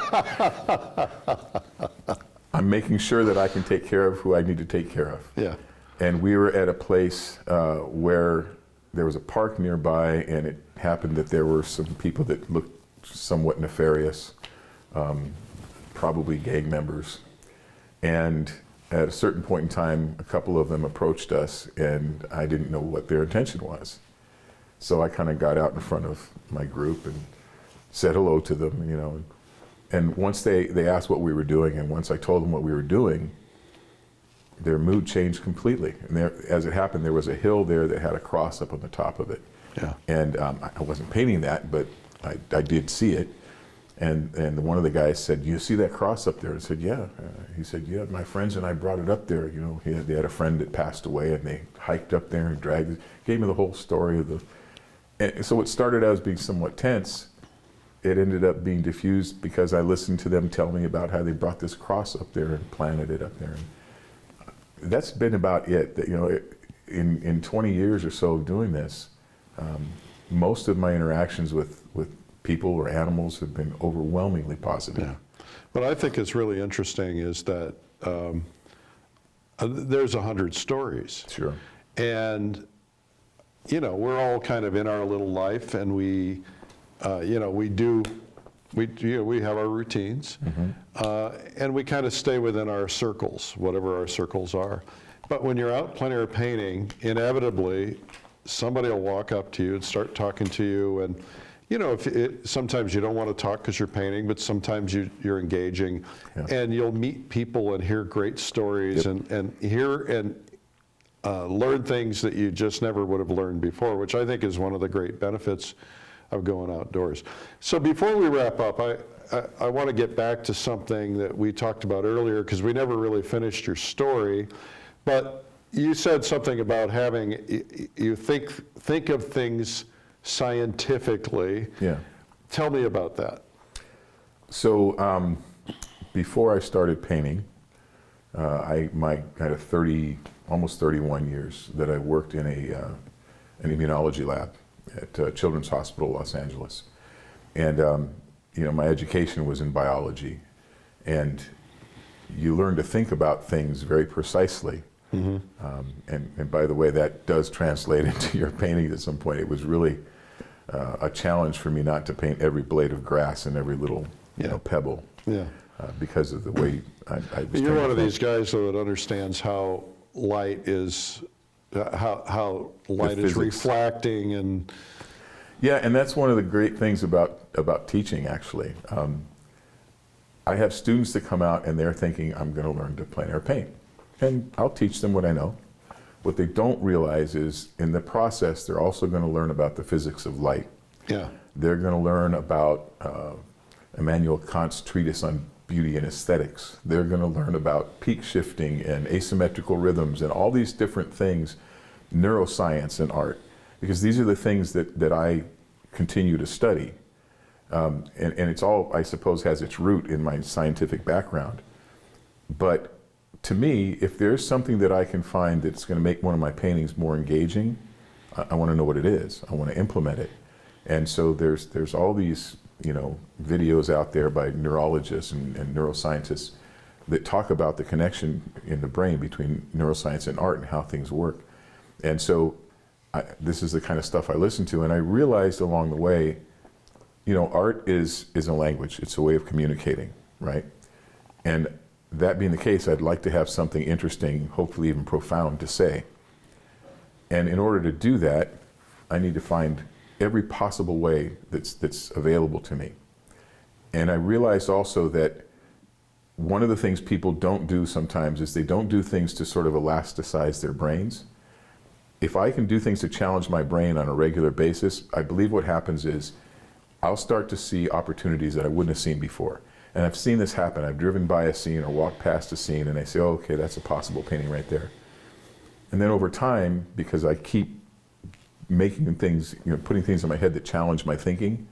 S3: I'm making sure that I can take care of who I need to take care of.
S4: Yeah.
S3: And we were at a place where there was a park nearby, and it happened that there were some people that looked somewhat nefarious, probably gang members. And at a certain point in time, a couple of them approached us, and I didn't know what their intention was. So I kind of got out in front of my group and said hello to them, you know. And once they asked what we were doing, and once I told them what we were doing, their mood changed completely. And there, as it happened, there was a hill there that had a cross up on the top of it.
S4: Yeah.
S3: And I wasn't painting that, but I did see it. And one of the guys said, "You see that cross up there?" I said, "Yeah." He said, "Yeah, my friends and I brought it up there. You know, they had a friend that passed away, and they hiked up there and dragged it." Gave me the whole story of the. And so it started out as being somewhat tense. It ended up being diffused because I listened to them tell me about how they brought this cross up there and planted it up there. And that's been about it. That, you know, in 20 years or so of doing this, most of my interactions with people or animals have been overwhelmingly positive.
S4: Yeah. What I think is really interesting is that there's 100 stories.
S3: Sure.
S4: And, you know, we're all kind of in our little life, and we have our routines, and we kind of stay within our circles, whatever our circles are. But when you're out plein air painting, inevitably, somebody will walk up to you and start talking to you, and you know, sometimes you don't want to talk because you're painting, but sometimes you're engaging, and you'll meet people and hear great stories, and hear and learn things that you just never would have learned before, which I think is one of the great benefits of going outdoors. So before we wrap up, I want to get back to something that we talked about earlier, because we never really finished your story, but you said something about having, you think of things scientifically.
S3: Yeah.
S4: Tell me about that.
S3: So before I started painting, I had almost 31 years that I worked in an immunology lab at Children's Hospital, Los Angeles. And you know, my education was in biology, and you learn to think about things very precisely. And by the way, that does translate into your painting at some point. It was really a challenge for me not to paint every blade of grass and every little pebble, because of the way I was.
S4: You're one of these guys that understands how light is, how light is reflecting, and
S3: yeah, and that's one of the great things about teaching, actually. I have students that come out and they're thinking, I'm going to learn to plein air paint. And I'll teach them what I know. What they don't realize is, in the process, they're also going to learn about the physics of light.
S4: yeah,
S3: They're going to learn about Immanuel Kant's treatise on beauty and aesthetics. They're going to learn about peak shifting and asymmetrical rhythms and all these different things, neuroscience and art, because these are the things that I continue to study. And it's all, I suppose, has its root in my scientific background. But to me, if there's something that I can find that's going to make one of my paintings more engaging, I want to know what it is. I want to implement it. And so there's all these, you know, videos out there by neurologists and neuroscientists that talk about the connection in the brain between neuroscience and art and how things work. And so this is the kind of stuff I listen to, and I realized along the way, art is a language. It's a way of communicating, right? And that being the case, I'd like to have something interesting, hopefully even profound, to say. And in order to do that, I need to find every possible way that's available to me. And I realized also that one of the things people don't do sometimes is they don't do things to sort of elasticize their brains. If I can do things to challenge my brain on a regular basis, I believe what happens is I'll start to see opportunities that I wouldn't have seen before. And I've seen this happen. I've driven by a scene or walked past a scene and I say, oh, okay, that's a possible painting right there. And then over time, because I keep making things, putting things in my head that challenge my thinking,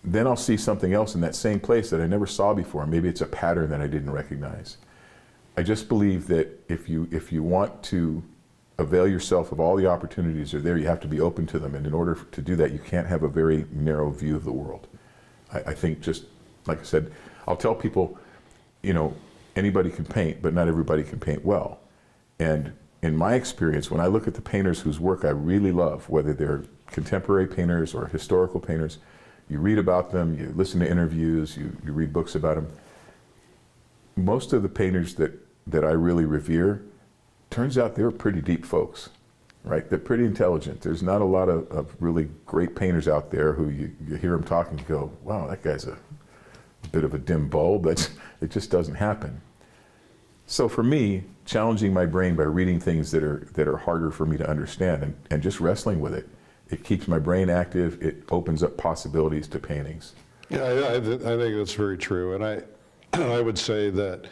S3: then I'll see something else in that same place that I never saw before. Maybe it's a pattern that I didn't recognize. I just believe that if you want to avail yourself of all the opportunities that are there, you have to be open to them. And in order to do that, you can't have a very narrow view of the world. I think, just like I said, I'll tell people, anybody can paint, but not everybody can paint well. And in my experience, when I look at the painters whose work I really love, whether they're contemporary painters or historical painters, you read about them, you listen to interviews, you read books about them. Most of the painters that I really revere, turns out they're pretty deep folks, right? They're pretty intelligent. There's not a lot of really great painters out there who you hear them talking, you go, wow, that guy's a bit of a dim bulb. It just doesn't happen. So for me, challenging my brain by reading things that are harder for me to understand and just wrestling with it, it keeps my brain active. It opens up possibilities to paintings.
S4: Yeah, I think that's very true. And I would say that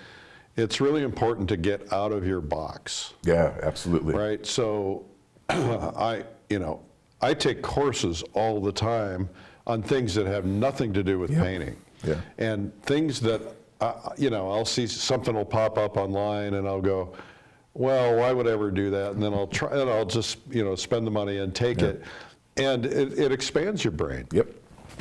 S4: it's really important to get out of your box.
S3: Yeah, absolutely.
S4: Right. So I take courses all the time on things that have nothing to do with painting.
S3: Yeah.
S4: And things that, I'll see something will pop up online and I'll go, well, why would I ever do that? And then I'll try, and I'll just, spend the money and take it. And it expands your brain.
S3: Yep.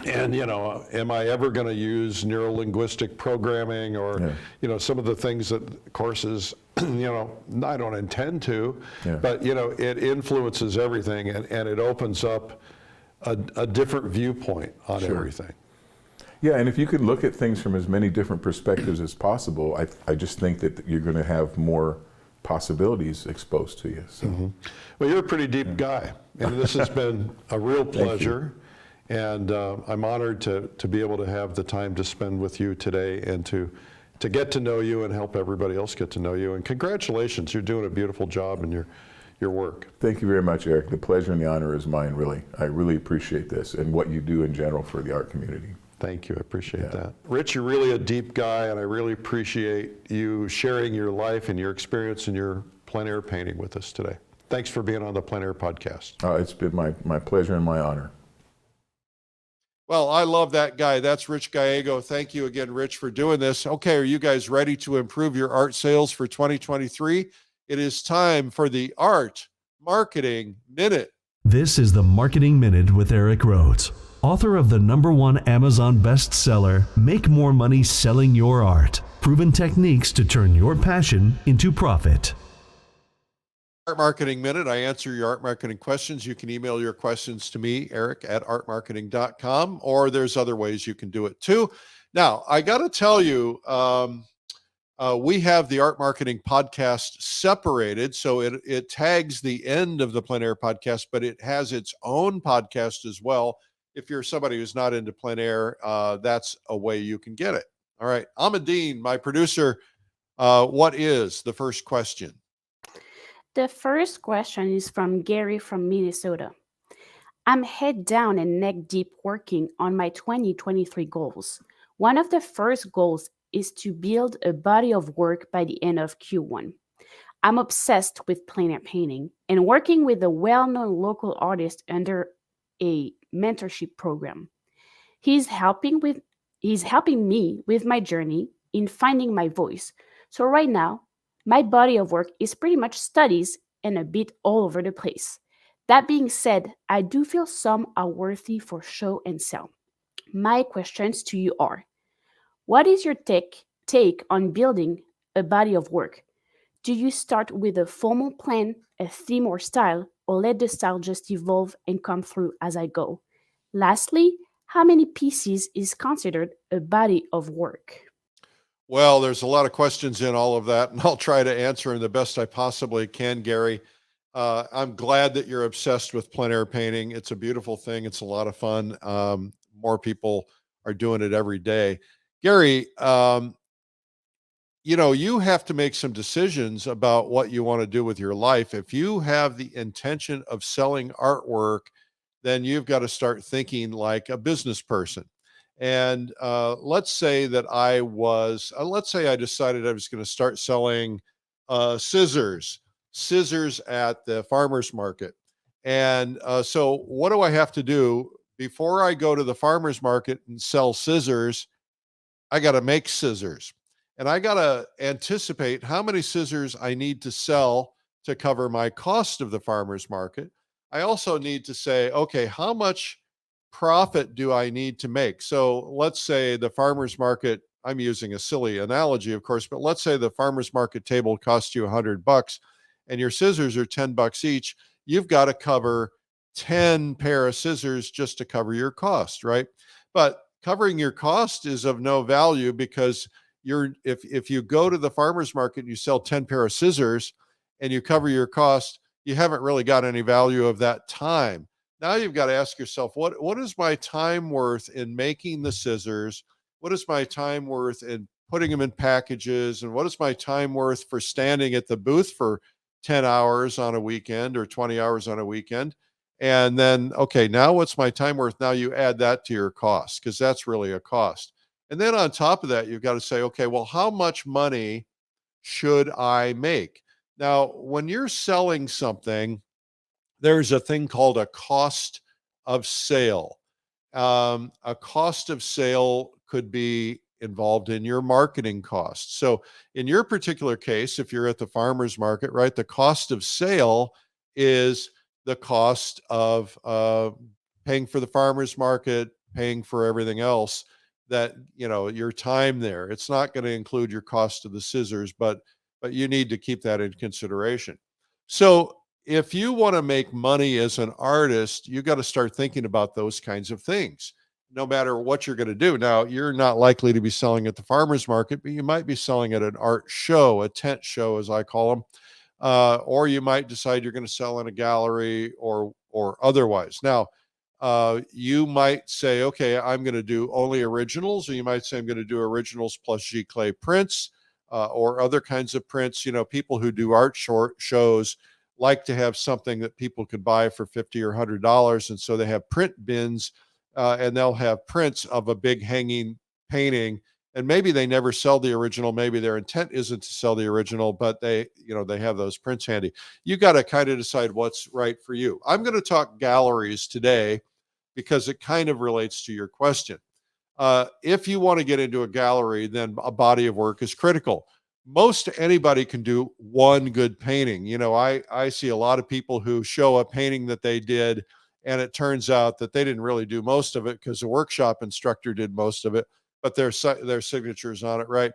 S4: And, am I ever going to use neuro-linguistic programming or, some of the things that courses, I don't intend to, but, it influences everything and it opens up a different viewpoint on everything.
S3: Yeah, and if you could look at things from as many different perspectives as possible, I just think that you're going to have more possibilities exposed to you. So.
S4: Well, you're a pretty deep guy, and this has been a real pleasure. And I'm honored to be able to have the time to spend with you today and to get to know you and help everybody else get to know you. And congratulations, you're doing a beautiful job in your work.
S3: Thank you very much, Eric. The pleasure and the honor is mine, really. I really appreciate this and what you do in general for the art community.
S4: Thank you, I appreciate that. Rich, you're really a deep guy, and I really appreciate you sharing your life and your experience in your plein air painting with us today. Thanks for being on the Plein Air Podcast.
S3: It's been my pleasure and my honor.
S1: Well, I love that guy. That's Rich Gallego. Thank you again, Rich, for doing this. Okay, are you guys ready to improve your art sales for 2023? It is time for the Art Marketing Minute.
S2: This is the Marketing Minute with Eric Rhodes, author of the #1 Amazon bestseller, Make More Money Selling Your Art, Proven Techniques to Turn Your Passion into Profit.
S1: Art Marketing Minute. I answer your art marketing questions. You can email your questions to me, Eric, at artmarketing.com, or there's other ways you can do it too. Now, I got to tell you, we have the Art Marketing Podcast separated, so it tags the end of the Plein Air Podcast, but it has its own podcast as well. If you're somebody who's not into plein air, that's a way you can get it. All right, Amadine, my producer, what is the first question?
S5: The first question is from Gary from Minnesota. I'm head down and neck deep working on my 2023 goals. One of the first goals is to build a body of work by the end of Q1. I'm obsessed with plein air painting and working with a well-known local artist under a mentorship program. He's helping me with my journey in finding my voice. So right now, my body of work is pretty much studies and a bit all over the place. That being said, I do feel some are worthy for show and sell. My questions to you are, what is your take take on building a body of work? Do you start with a formal plan, a theme or style, or let the style just evolve and come through as I go? Lastly, how many pieces is considered a body of work?
S1: Well, there's a lot of questions in all of that, and I'll try to answer them the best I possibly can, Gary. I'm glad that you're obsessed with plein air painting. It's a beautiful thing. It's a lot of fun. More people are doing it every day. Gary, you have to make some decisions about what you want to do with your life. If you have the intention of selling artwork, then you've got to start thinking like a business person. And let's say that let's say I decided I was going to start selling scissors at the farmer's market. And so what do I have to do before I go to the farmer's market and sell scissors? I got to make scissors, and I got to anticipate how many scissors I need to sell to cover my cost of the farmer's market. I also need to say, okay, how much profit do I need to make? So let's say the farmer's market, I'm using a silly analogy, of course, but let's say the farmer's market table costs you $100 and your scissors are $10 each. You've got to cover 10 pair of scissors just to cover your cost, right? But covering your cost is of no value because if you go to the farmer's market and you sell 10 pair of scissors and you cover your cost, you haven't really got any value of that time. Now you've got to ask yourself, what is my time worth in making the scissors? What is my time worth in putting them in packages? And what is my time worth for standing at the booth for 10 hours on a weekend or 20 hours on a weekend? And then, okay, now what's my time worth? Now you add that to your cost because that's really a cost. And then on top of that, you've got to say, okay, well, how much money should I make? Now, when you're selling something, there's a thing called a cost of sale. A cost of sale could be involved in your marketing costs. So in your particular case, if you're at the farmer's market, right, the cost of sale is the cost of paying for the farmer's market, paying for everything else that, your time there. It's not going to include your cost of the scissors, but you need to keep that in consideration. So if you want to make money as an artist, you got to start thinking about those kinds of things, no matter what you're going to do. Now, you're not likely to be selling at the farmer's market, but you might be selling at an art show, a tent show, as I call them. Or you might decide you're going to sell in a gallery or otherwise. Now, you might say, okay, I'm going to do only originals, or you might say I'm going to do originals plus giclée prints or other kinds of prints. People who do art shows like to have something that people could buy for $50 or $100, and so they have print bins, and they'll have prints of a big hanging painting. And maybe they never sell the original. Maybe their intent isn't to sell the original, but they have those prints handy. You got to kind of decide what's right for you. I'm going to talk galleries today because it kind of relates to your question. If you want to get into a gallery, then a body of work is critical. Most anybody can do one good painting. I see a lot of people who show a painting that they did, and it turns out that they didn't really do most of it because the workshop instructor did most of it, but their signatures on it, right?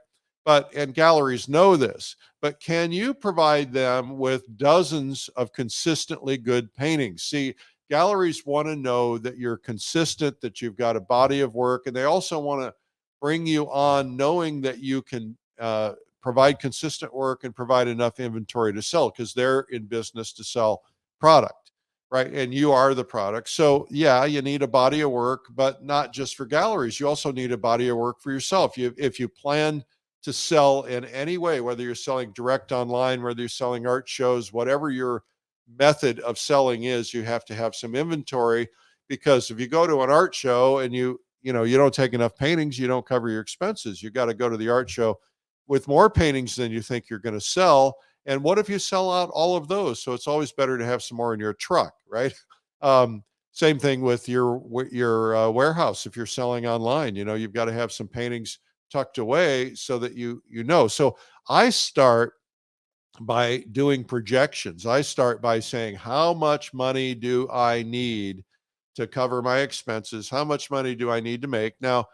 S1: And galleries know this, but can you provide them with dozens of consistently good paintings? See, galleries want to know that you're consistent, that you've got a body of work, and they also want to bring you on knowing that you can provide consistent work and provide enough inventory to sell, because they're in business to sell product, right? And you are the product. So yeah, you need a body of work, but not just for galleries. You also need a body of work for yourself. If you plan to sell in any way, whether you're selling direct online, whether you're selling art shows, whatever your method of selling is, you have to have some inventory, because if you go to an art show and you don't take enough paintings, you don't cover your expenses. You got to go to the art show with more paintings than you think you're going to sell. And what if you sell out all of those? So it's always better to have some more in your truck, right? Same thing with your warehouse. If you're selling online, you've got to have some paintings tucked away so that you know. So I start by doing projections. I start by saying, how much money do I need to cover my expenses? How much money do I need to make? Now,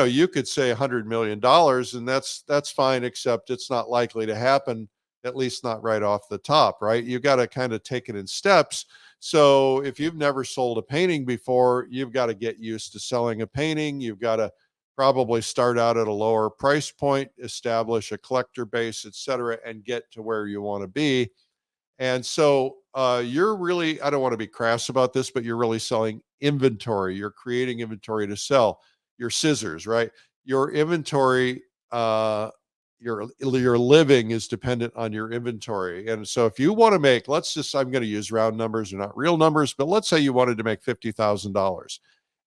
S1: you could say $100 million, and that's fine, except it's not likely to happen, at least not right off the top, right? You got to kind of take it in steps. So if you've never sold a painting before, you've got to get used to selling a painting. You've got to probably start out at a lower price point, establish a collector base, et cetera, and get to where you want to be. And so you're really, I don't want to be crass about this, but you're really selling inventory. You're creating inventory to sell. Your scissors, right? Your inventory, your living is dependent on your inventory. And so if you want to make, I'm going to use round numbers, they're not real numbers, but let's say you wanted to make $50,000.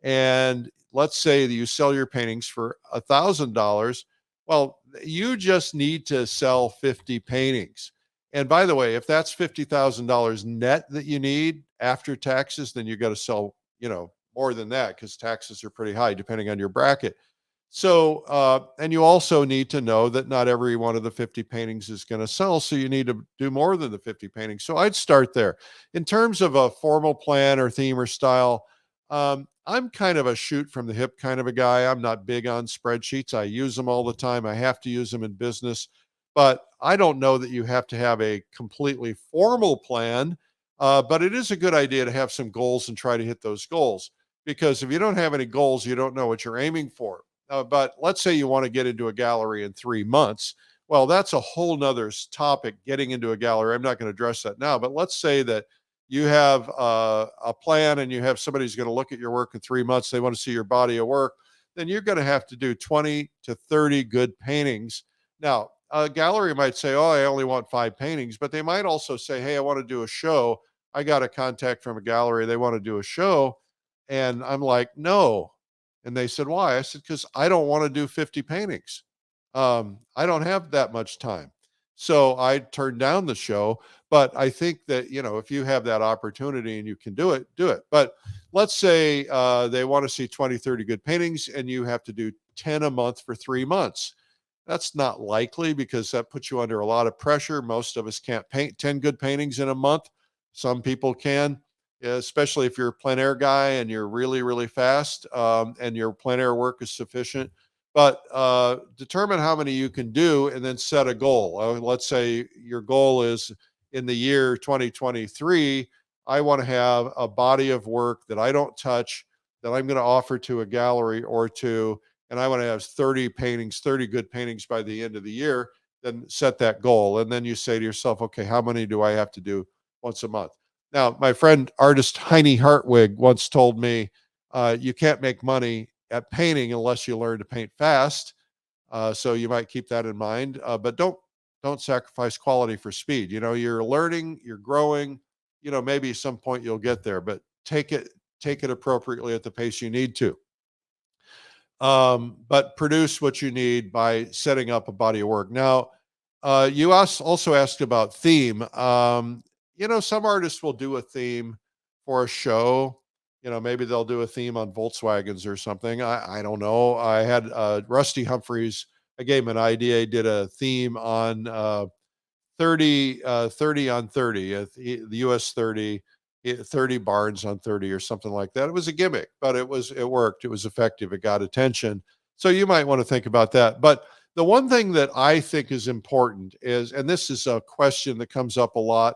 S1: And let's say that you sell your paintings for $1,000. Well, you just need to sell 50 paintings. And by the way, if that's $50,000 net that you need after taxes, then you got to sell, more than that, because taxes are pretty high depending on your bracket. So, and you also need to know that not every one of the 50 paintings is going to sell. So you need to do more than the 50 paintings. So I'd start there. In terms of a formal plan or theme or style, I'm kind of a shoot from the hip kind of a guy. I'm not big on spreadsheets. I use them all the time. I have to use them in business. But I don't know that you have to have a completely formal plan, but it is a good idea to have some goals and try to hit those goals. Because if you don't have any goals, you don't know what you're aiming for. But let's say you want to get into a gallery in 3 months. Well, that's a whole nother topic, getting into a gallery. I'm not going to address that now, but let's say that you have a plan and you have somebody who's going to look at your work in 3 months. They want to see your body of work. Then you're going to have to do 20 to 30 good paintings. Now, a gallery might say, oh, I only want 5 paintings, but they might also say, hey, I want to do a show. I got a contact from a gallery. They want to do a show. And I'm like, no. And they said, why? I said, because I don't want to do 50 paintings. I don't have that much time. So I turned down the show. But I think that, if you have that opportunity and you can do it, do it. But let's say they want to see 20, 30 good paintings and you have to do 10 a month for 3 months. That's not likely because that puts you under a lot of pressure. Most of us can't paint 10 good paintings in a month. Some people can, especially if you're a plein air guy and you're really, really fast and your plein air work is sufficient. But determine how many you can do and then set a goal. Let's say your goal is in the year 2023, I want to have a body of work that I don't touch, that I'm going to offer to a gallery or two, and I want to have 30 paintings, 30 good paintings by the end of the year. Then set that goal. And then you say to yourself, okay, how many do I have to do once a month? Now, my friend, artist Heine Hartwig once told me, you can't make money at painting unless you learn to paint fast. So you might keep that in mind, but don't sacrifice quality for speed. You're learning, you're growing, maybe at some point you'll get there, but take it appropriately at the pace you need to. But produce what you need by setting up a body of work. Now, you also asked about theme. Some artists will do a theme for a show. Maybe they'll do a theme on Volkswagens or something. I don't know. I had Rusty Humphreys. I gave him an idea. He did a theme on 30 on 30, the US 30 barns on 30 or something like that. It was a gimmick, but it worked. It was effective. It got attention. So you might want to think about that. But the one thing that I think is important is, and this is a question that comes up a lot,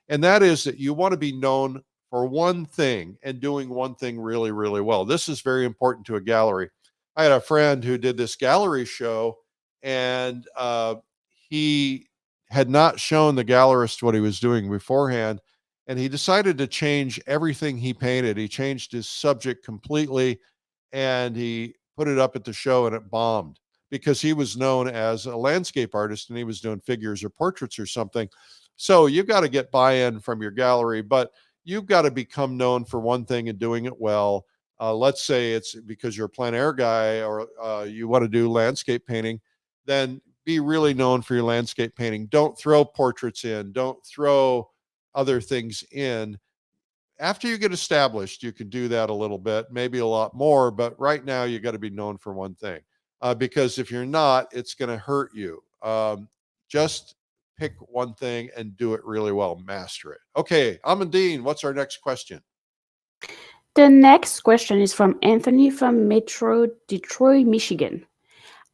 S1: and that is that you want to be known for one thing and doing one thing really, really well. This is very important to a gallery. I had a friend who did this gallery show, and he had not shown the gallerist what he was doing beforehand. And he decided to change everything he painted. He changed his subject completely, and he put it up at the show, and it bombed because he was known as a landscape artist and he was doing figures or portraits or something. So you've got to get buy-in from your gallery, but you've got to become known for one thing and doing it well. Let's say it's because you're a plein air guy or you want to do landscape painting, then be really known for your landscape painting. Don't throw portraits in. Don't throw other things in. After you get established, you can do that a little bit, maybe a lot more, but right now you got to be known for one thing because if you're not, it's going to hurt you. Just pick one thing and do it really well, master it. Okay, Amandine, what's our next question?
S5: The next question is from Anthony from Metro Detroit, Michigan.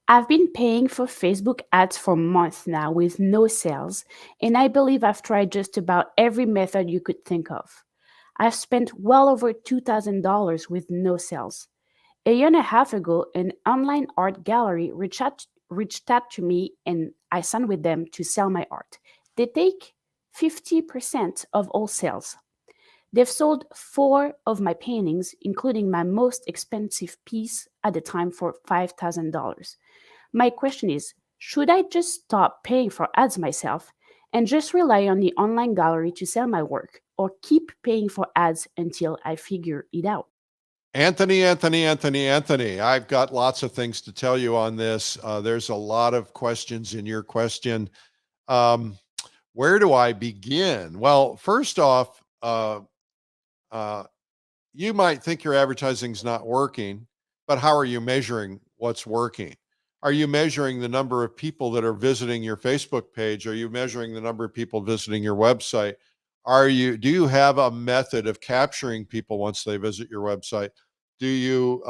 S5: I've been paying for Facebook ads for months now with no sales, and I believe I've tried just about every method you could think of. I've spent well over $2,000 with no sales. A year and a half ago, an online art gallery reached out to me and I signed with them to sell my art. They take 50% of all sales. They've sold 4 of my paintings, including my most expensive piece at the time for $5,000. My question is, should I just stop paying for ads myself and just rely on the online gallery to sell my work, or keep paying for ads until I figure it out?
S1: Anthony, I've got lots of things to tell you on this. There's a lot of questions in your question. Um, where do I begin? Well, first off, uh, you might think your advertising's not working, but how are you measuring what's working? Are you measuring the number of people that are visiting your Facebook page? Are you measuring the number of people visiting your website? Do you have a method of capturing people once they visit your website? Do you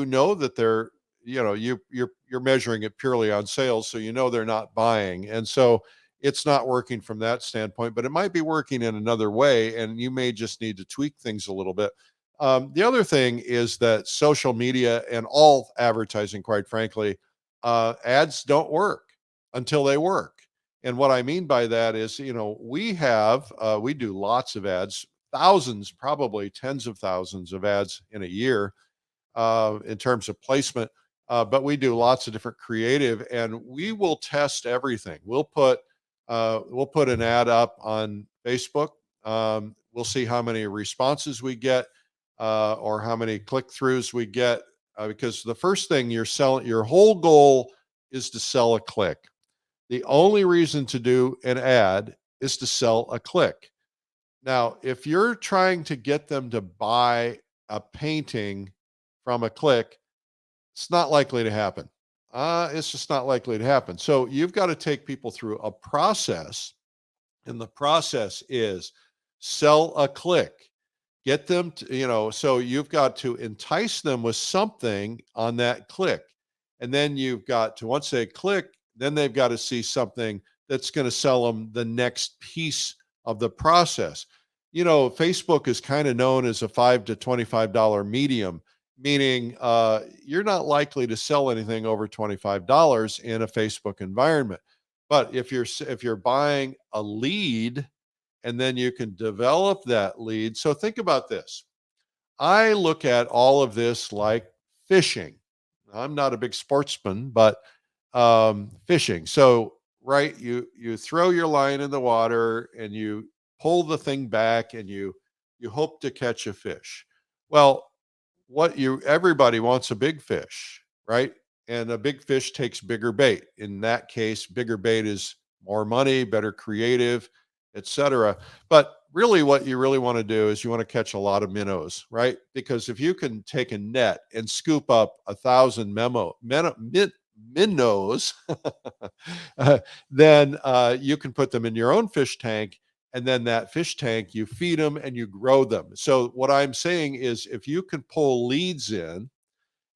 S1: know that you're measuring it purely on sales, so you know they're not buying, and so it's not working from that standpoint, but it might be working in another way, and you may just need to tweak things a little bit. The other thing is that social media and all advertising, quite frankly, ads don't work until they work. And what I mean by that is, we do lots of ads, thousands, probably tens of thousands of ads in a year in terms of placement. But we do lots of different creative, and we will test everything. We'll put an ad up on Facebook. We'll see how many responses we get, or how many click-throughs we get, because the first thing your whole goal is to sell a click. The only reason to do an ad is to sell a click. Now, if you're trying to get them to buy a painting from a click, it's not likely to happen. It's just not likely to happen. So you've got to take people through a process, and the process is sell a click. Get them to, so you've got to entice them with something on that click. And then once they click, then they've got to see something that's going to sell them the next piece of the process. Facebook is kind of known as a $5 to $25 medium, meaning you're not likely to sell anything over $25 in a Facebook environment. But if you're buying a lead, and then you can develop that lead. So think about this. I look at all of this like fishing. I'm not a big sportsman, but fishing. So, right, you throw your line in the water and you pull the thing back and you hope to catch a fish. Well, everybody wants a big fish, right? And a big fish takes bigger bait. In that case, bigger bait is more money, better creative, etc. But really what you really want to do is you want to catch a lot of minnows, right? Because if you can take a net and scoop up 1,000 minnows, then you can put them in your own fish tank, and then that fish tank, you feed them and you grow them. So what I'm saying is, if you can pull leads in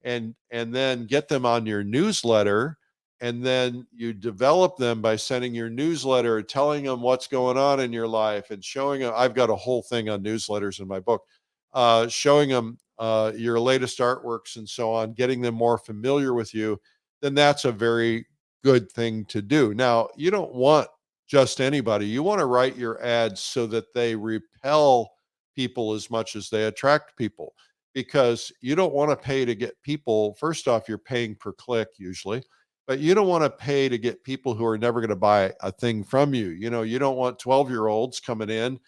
S1: and then get them on your newsletter, and then you develop them by sending your newsletter, telling them what's going on in your life, and showing them. I've got a whole thing on newsletters in my book, showing them your latest artworks and so on, getting them more familiar with you, then that's a very good thing to do. Now, you don't want just anybody. You want to write your ads so that they repel people as much as they attract people, because you don't want to pay to get people. First off, you're paying per click usually, but you don't want to pay to get people who are never going to buy a thing from you. You don't want 12-year-olds coming in.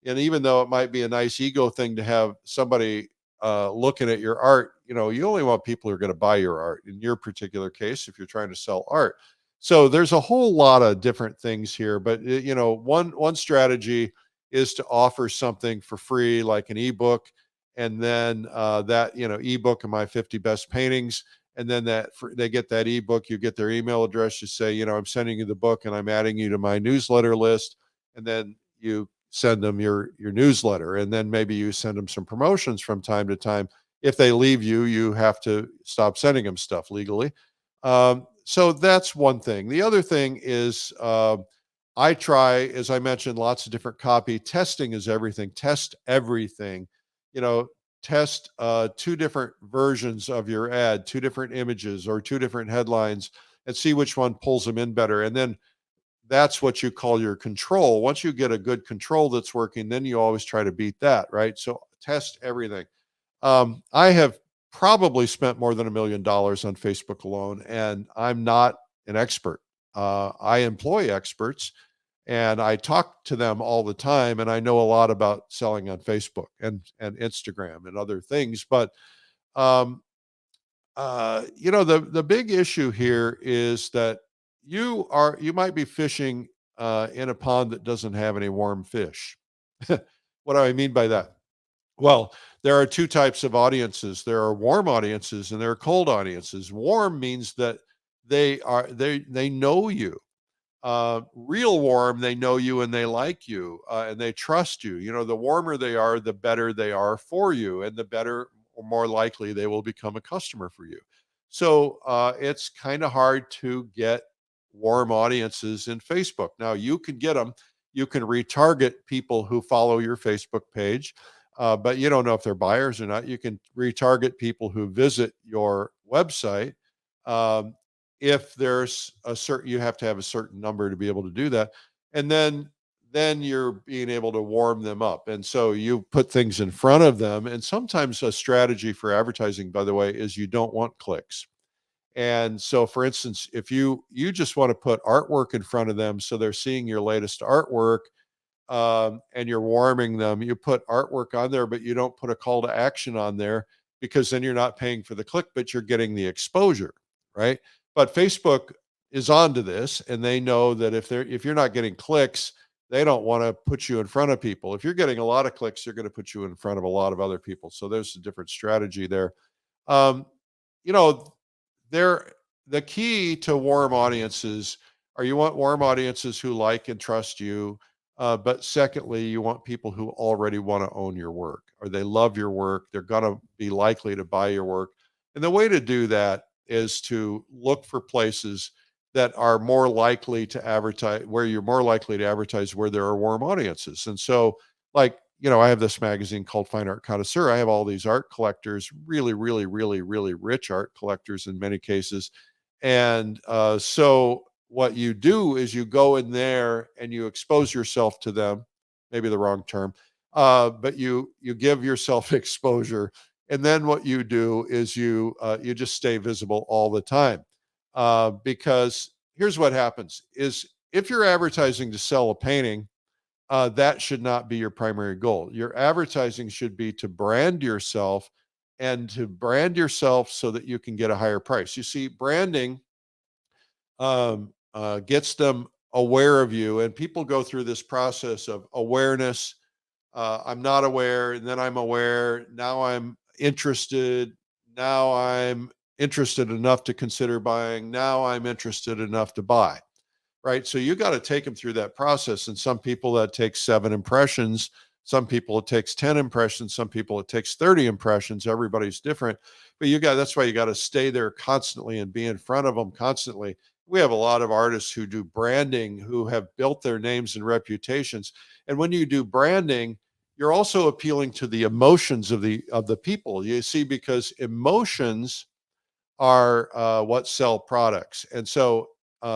S1: And even though it might be a nice ego thing to have somebody looking at your art, you only want people who are going to buy your art in your particular case, if you're trying to sell art. So there's a whole lot of different things here, but one strategy is to offer something for free, like an ebook, and then that ebook of my 50 best paintings, and then they get that ebook, you get their email address, you say, I'm sending you the book and I'm adding you to my newsletter list, and then you send them your newsletter, and then maybe you send them some promotions from time to time. If they leave you, you have to stop sending them stuff legally. So that's one thing. The other thing is, I try, as I mentioned, lots of different copy. Testing is everything. Test everything. You know, test 2 different versions of your ad, 2 different images or 2 different headlines, and see which one pulls them in better. And then that's what you call your control. Once you get a good control that's working, then you always try to beat that, right? So test everything. I have probably spent more than $1 million on Facebook alone, and I'm not an expert. I employ experts and I talk to them all the time, and I know a lot about selling on Facebook and Instagram and other things. But um, the big issue here is that you might be fishing in a pond that doesn't have any warm fish. What do I mean by that? Well, there are 2 types of audiences. There are warm audiences and there are cold audiences. Warm means that they know you. Real warm, they know you and they like you, and they trust you. You know, the warmer they are, the better they are for you, and the better or more likely they will become a customer for you. So it's kind of hard to get warm audiences in Facebook. Now you can get them. You can retarget people who follow your Facebook page, but you don't know if they're buyers or not. You can retarget people who visit your website. Um, if there's a certain, you have to have a certain number to be able to do that. And then you're being able to warm them up. And so you put things in front of them. And sometimes a strategy for advertising, by the way, is you don't want clicks. And so, for instance, if you just want to put artwork in front of them so they're seeing your latest artwork, and you're warming them, you put artwork on there, but you don't put a call to action on there, because then you're not paying for the click, but you're getting the exposure, right? But Facebook is onto this, and they know that if you're not getting clicks, they don't want to put you in front of people. If you're getting a lot of clicks, they're going to put you in front of a lot of other people. So there's a different strategy there. Um, you know, there the key to warm audiences are, you want warm audiences who like and trust you. But secondly, you want people who already want to own your work, or they love your work. They're going to be likely to buy your work. And the way to do that is to look for places that are more likely to advertise, where you're more likely to advertise where there are warm audiences. And so, like, I have this magazine called Fine Art Connoisseur. I have all these art collectors, really, really, really, really rich art collectors in many cases. And so what you do is you go in there and you expose yourself to them, maybe the wrong term, but you give yourself exposure. And then what you do is you just stay visible all the time, because here's what happens: is if you're advertising to sell a painting, that should not be your primary goal. Your advertising should be to brand yourself, and to brand yourself so that you can get a higher price. You see, branding gets them aware of you, and people go through this process of awareness. I'm not aware, and then I'm aware. Now I'm interested. Now I'm interested enough to consider buying. Now I'm interested enough to buy. Right. So you got to take them through that process. And some people that takes 7 impressions. Some people it takes 10 impressions. Some people it takes 30 impressions. Everybody's different. But that's why you got to stay there constantly and be in front of them constantly. We have a lot of artists who do branding, who have built their names and reputations. And when you do branding, you're also appealing to the emotions of the people. You see, because emotions are what sell products. And so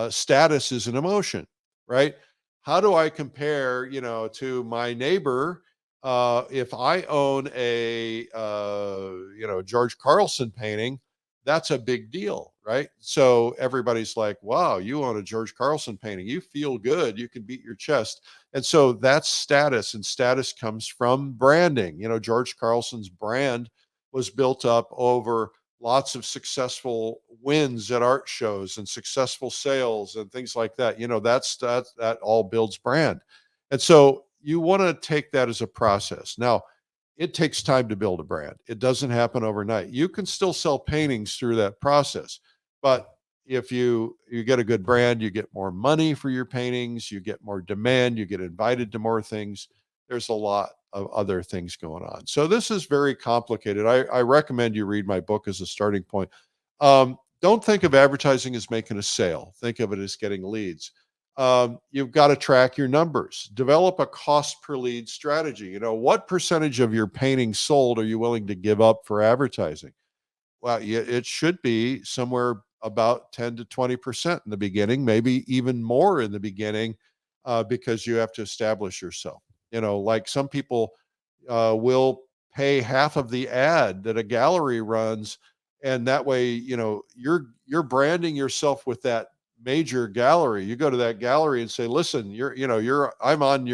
S1: status is an emotion, right? How do I compare, to my neighbor? If I own a, George Carlson painting, that's a big deal, right? So everybody's like, wow, you own a George Carlson painting. You feel good. You can beat your chest. And so that's status, and status comes from branding. George Carlson's brand was built up over lots of successful wins at art shows and successful sales and things like that. That all builds brand. And so you want to take that as a process. Now, it takes time to build a brand. It doesn't happen overnight. You can still sell paintings through that process, but if you get a good brand, you get more money for your paintings, you get more demand, you get invited to more things. there's a lot of other things going on. So this is very complicated. I recommend you read my book as a starting point. Don't think of advertising as making a sale. Think of it as getting leads. You've got to track your numbers. Develop a cost per lead strategy. What percentage of your paintings sold are you willing to give up for advertising? Well, it should be somewhere about 10 to 20% in the beginning, maybe even more in the beginning, because you have to establish yourself. Like some people will pay half of the ad that a gallery runs, and that way, you're branding yourself with that major gallery. You go to that gallery and say, "Listen, I'm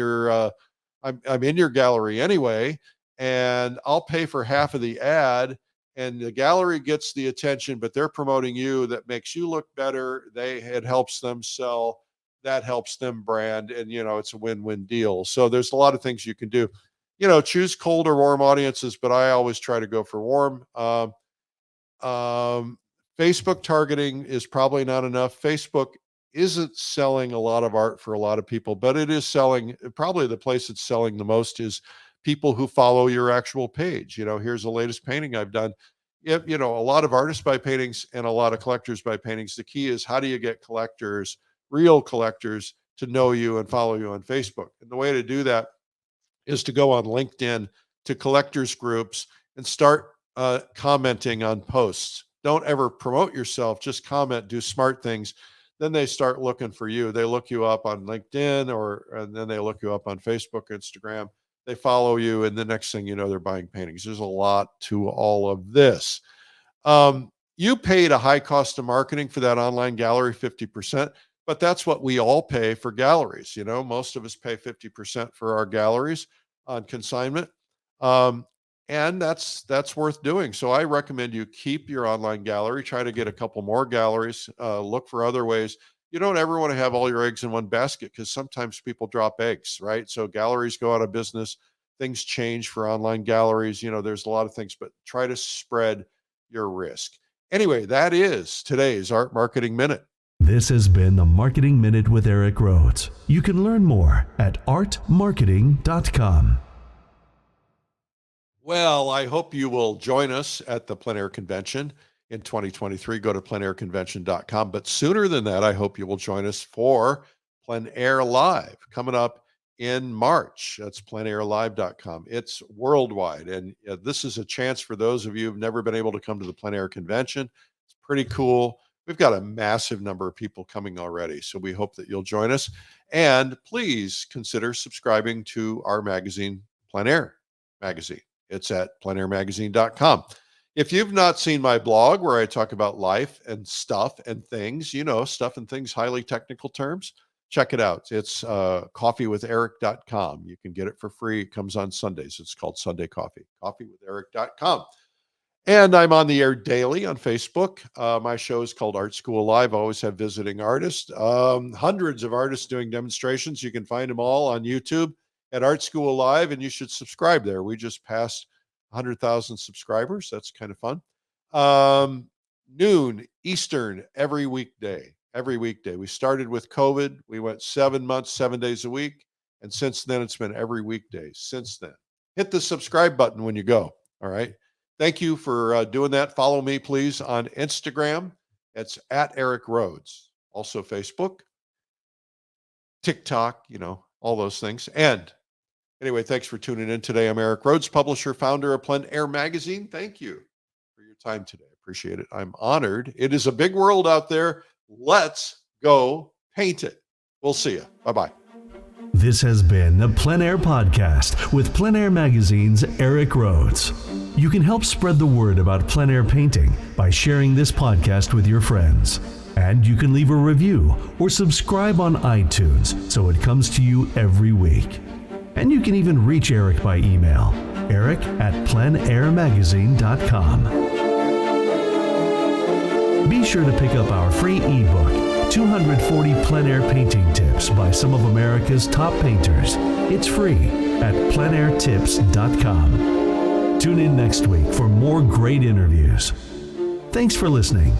S1: in your gallery anyway, and I'll pay for half of the ad." And the gallery gets the attention, but they're promoting you. That makes you look better. It helps them sell. That helps them brand. And, it's a win-win deal. So there's a lot of things you can do. Choose cold or warm audiences, but I always try to go for warm. Facebook targeting is probably not enough. Facebook isn't selling a lot of art for a lot of people, but it is selling. Probably the place it's selling the most is people who follow your actual page. Here's the latest painting I've done. A lot of artists buy paintings and a lot of collectors buy paintings. The key is, how do you get collectors, real collectors, to know you and follow you on Facebook? And the way to do that is to go on LinkedIn to collectors groups and start commenting on posts. Don't ever promote yourself, just comment, do smart things. Then they start looking for you. They look you up on LinkedIn, and then they look you up on Facebook, Instagram. They follow you, and the next thing you know, they're buying paintings. There's a lot to all of this. You paid a high cost of marketing for that online gallery, 50%, but that's what we all pay for galleries. Most of us pay 50% for our galleries on consignment. And that's worth doing. So I recommend you keep your online gallery, try to get a couple more galleries, look for other ways. You don't ever want to have all your eggs in one basket, because sometimes people drop eggs, right? So galleries go out of business, things change for online galleries. There's a lot of things, but try to spread your risk. Anyway, that is today's Art Marketing Minute.
S2: This has been the Marketing Minute with Eric Rhodes. You can learn more at artmarketing.com.
S1: Well, I hope you will join us at the Plein Air Convention in 2023. Go to PleinAirConvention.com. But sooner than that, I hope you will join us for Plein Air Live coming up in March. That's PleinAirLive.com. It's worldwide. And this is a chance for those of you who've never been able to come to the Plein Air Convention. It's pretty cool. We've got a massive number of people coming already. So we hope that you'll join us. And please consider subscribing to our magazine, Plein Air Magazine. It's at PleinAirMagazine.com. If you've not seen my blog where I talk about life and stuff and things, stuff and things, highly technical terms, check it out. It's coffeewitheric.com. You can get it for free. It comes on Sundays. It's called Sunday Coffee, coffeewitheric.com. And I'm on the air daily on Facebook. My show is called Art School Live. I always have visiting artists, hundreds of artists doing demonstrations. You can find them all on YouTube at Art School Live, and you should subscribe there. We just passed 100,000 subscribers. That's kind of fun. Noon Eastern every weekday. We started with COVID. We went 7 months, 7 days a week. And since then, it's been every weekday since then. Hit the subscribe button when you go. All right. Thank you for doing that. Follow me, please, on Instagram. It's at Eric Rhodes. Also Facebook, TikTok, all those things. And anyway, thanks for tuning in today. I'm Eric Rhodes, publisher, founder of Plein Air Magazine. Thank you for your time today. I appreciate it. I'm honored. It is a big world out there. Let's go paint it. We'll see you. Bye-bye.
S2: This has been the Plein Air Podcast with Plein Air Magazine's Eric Rhodes. You can help spread the word about plein air painting by sharing this podcast with your friends. And you can leave a review or subscribe on iTunes so it comes to you every week. And you can even reach Eric by email, eric@pleinairmagazine.com. Be sure to pick up our free ebook, 240 plein air painting tips by some of America's top painters. It's free at pleinairtips.com. Tune in next week for more great interviews. Thanks for listening.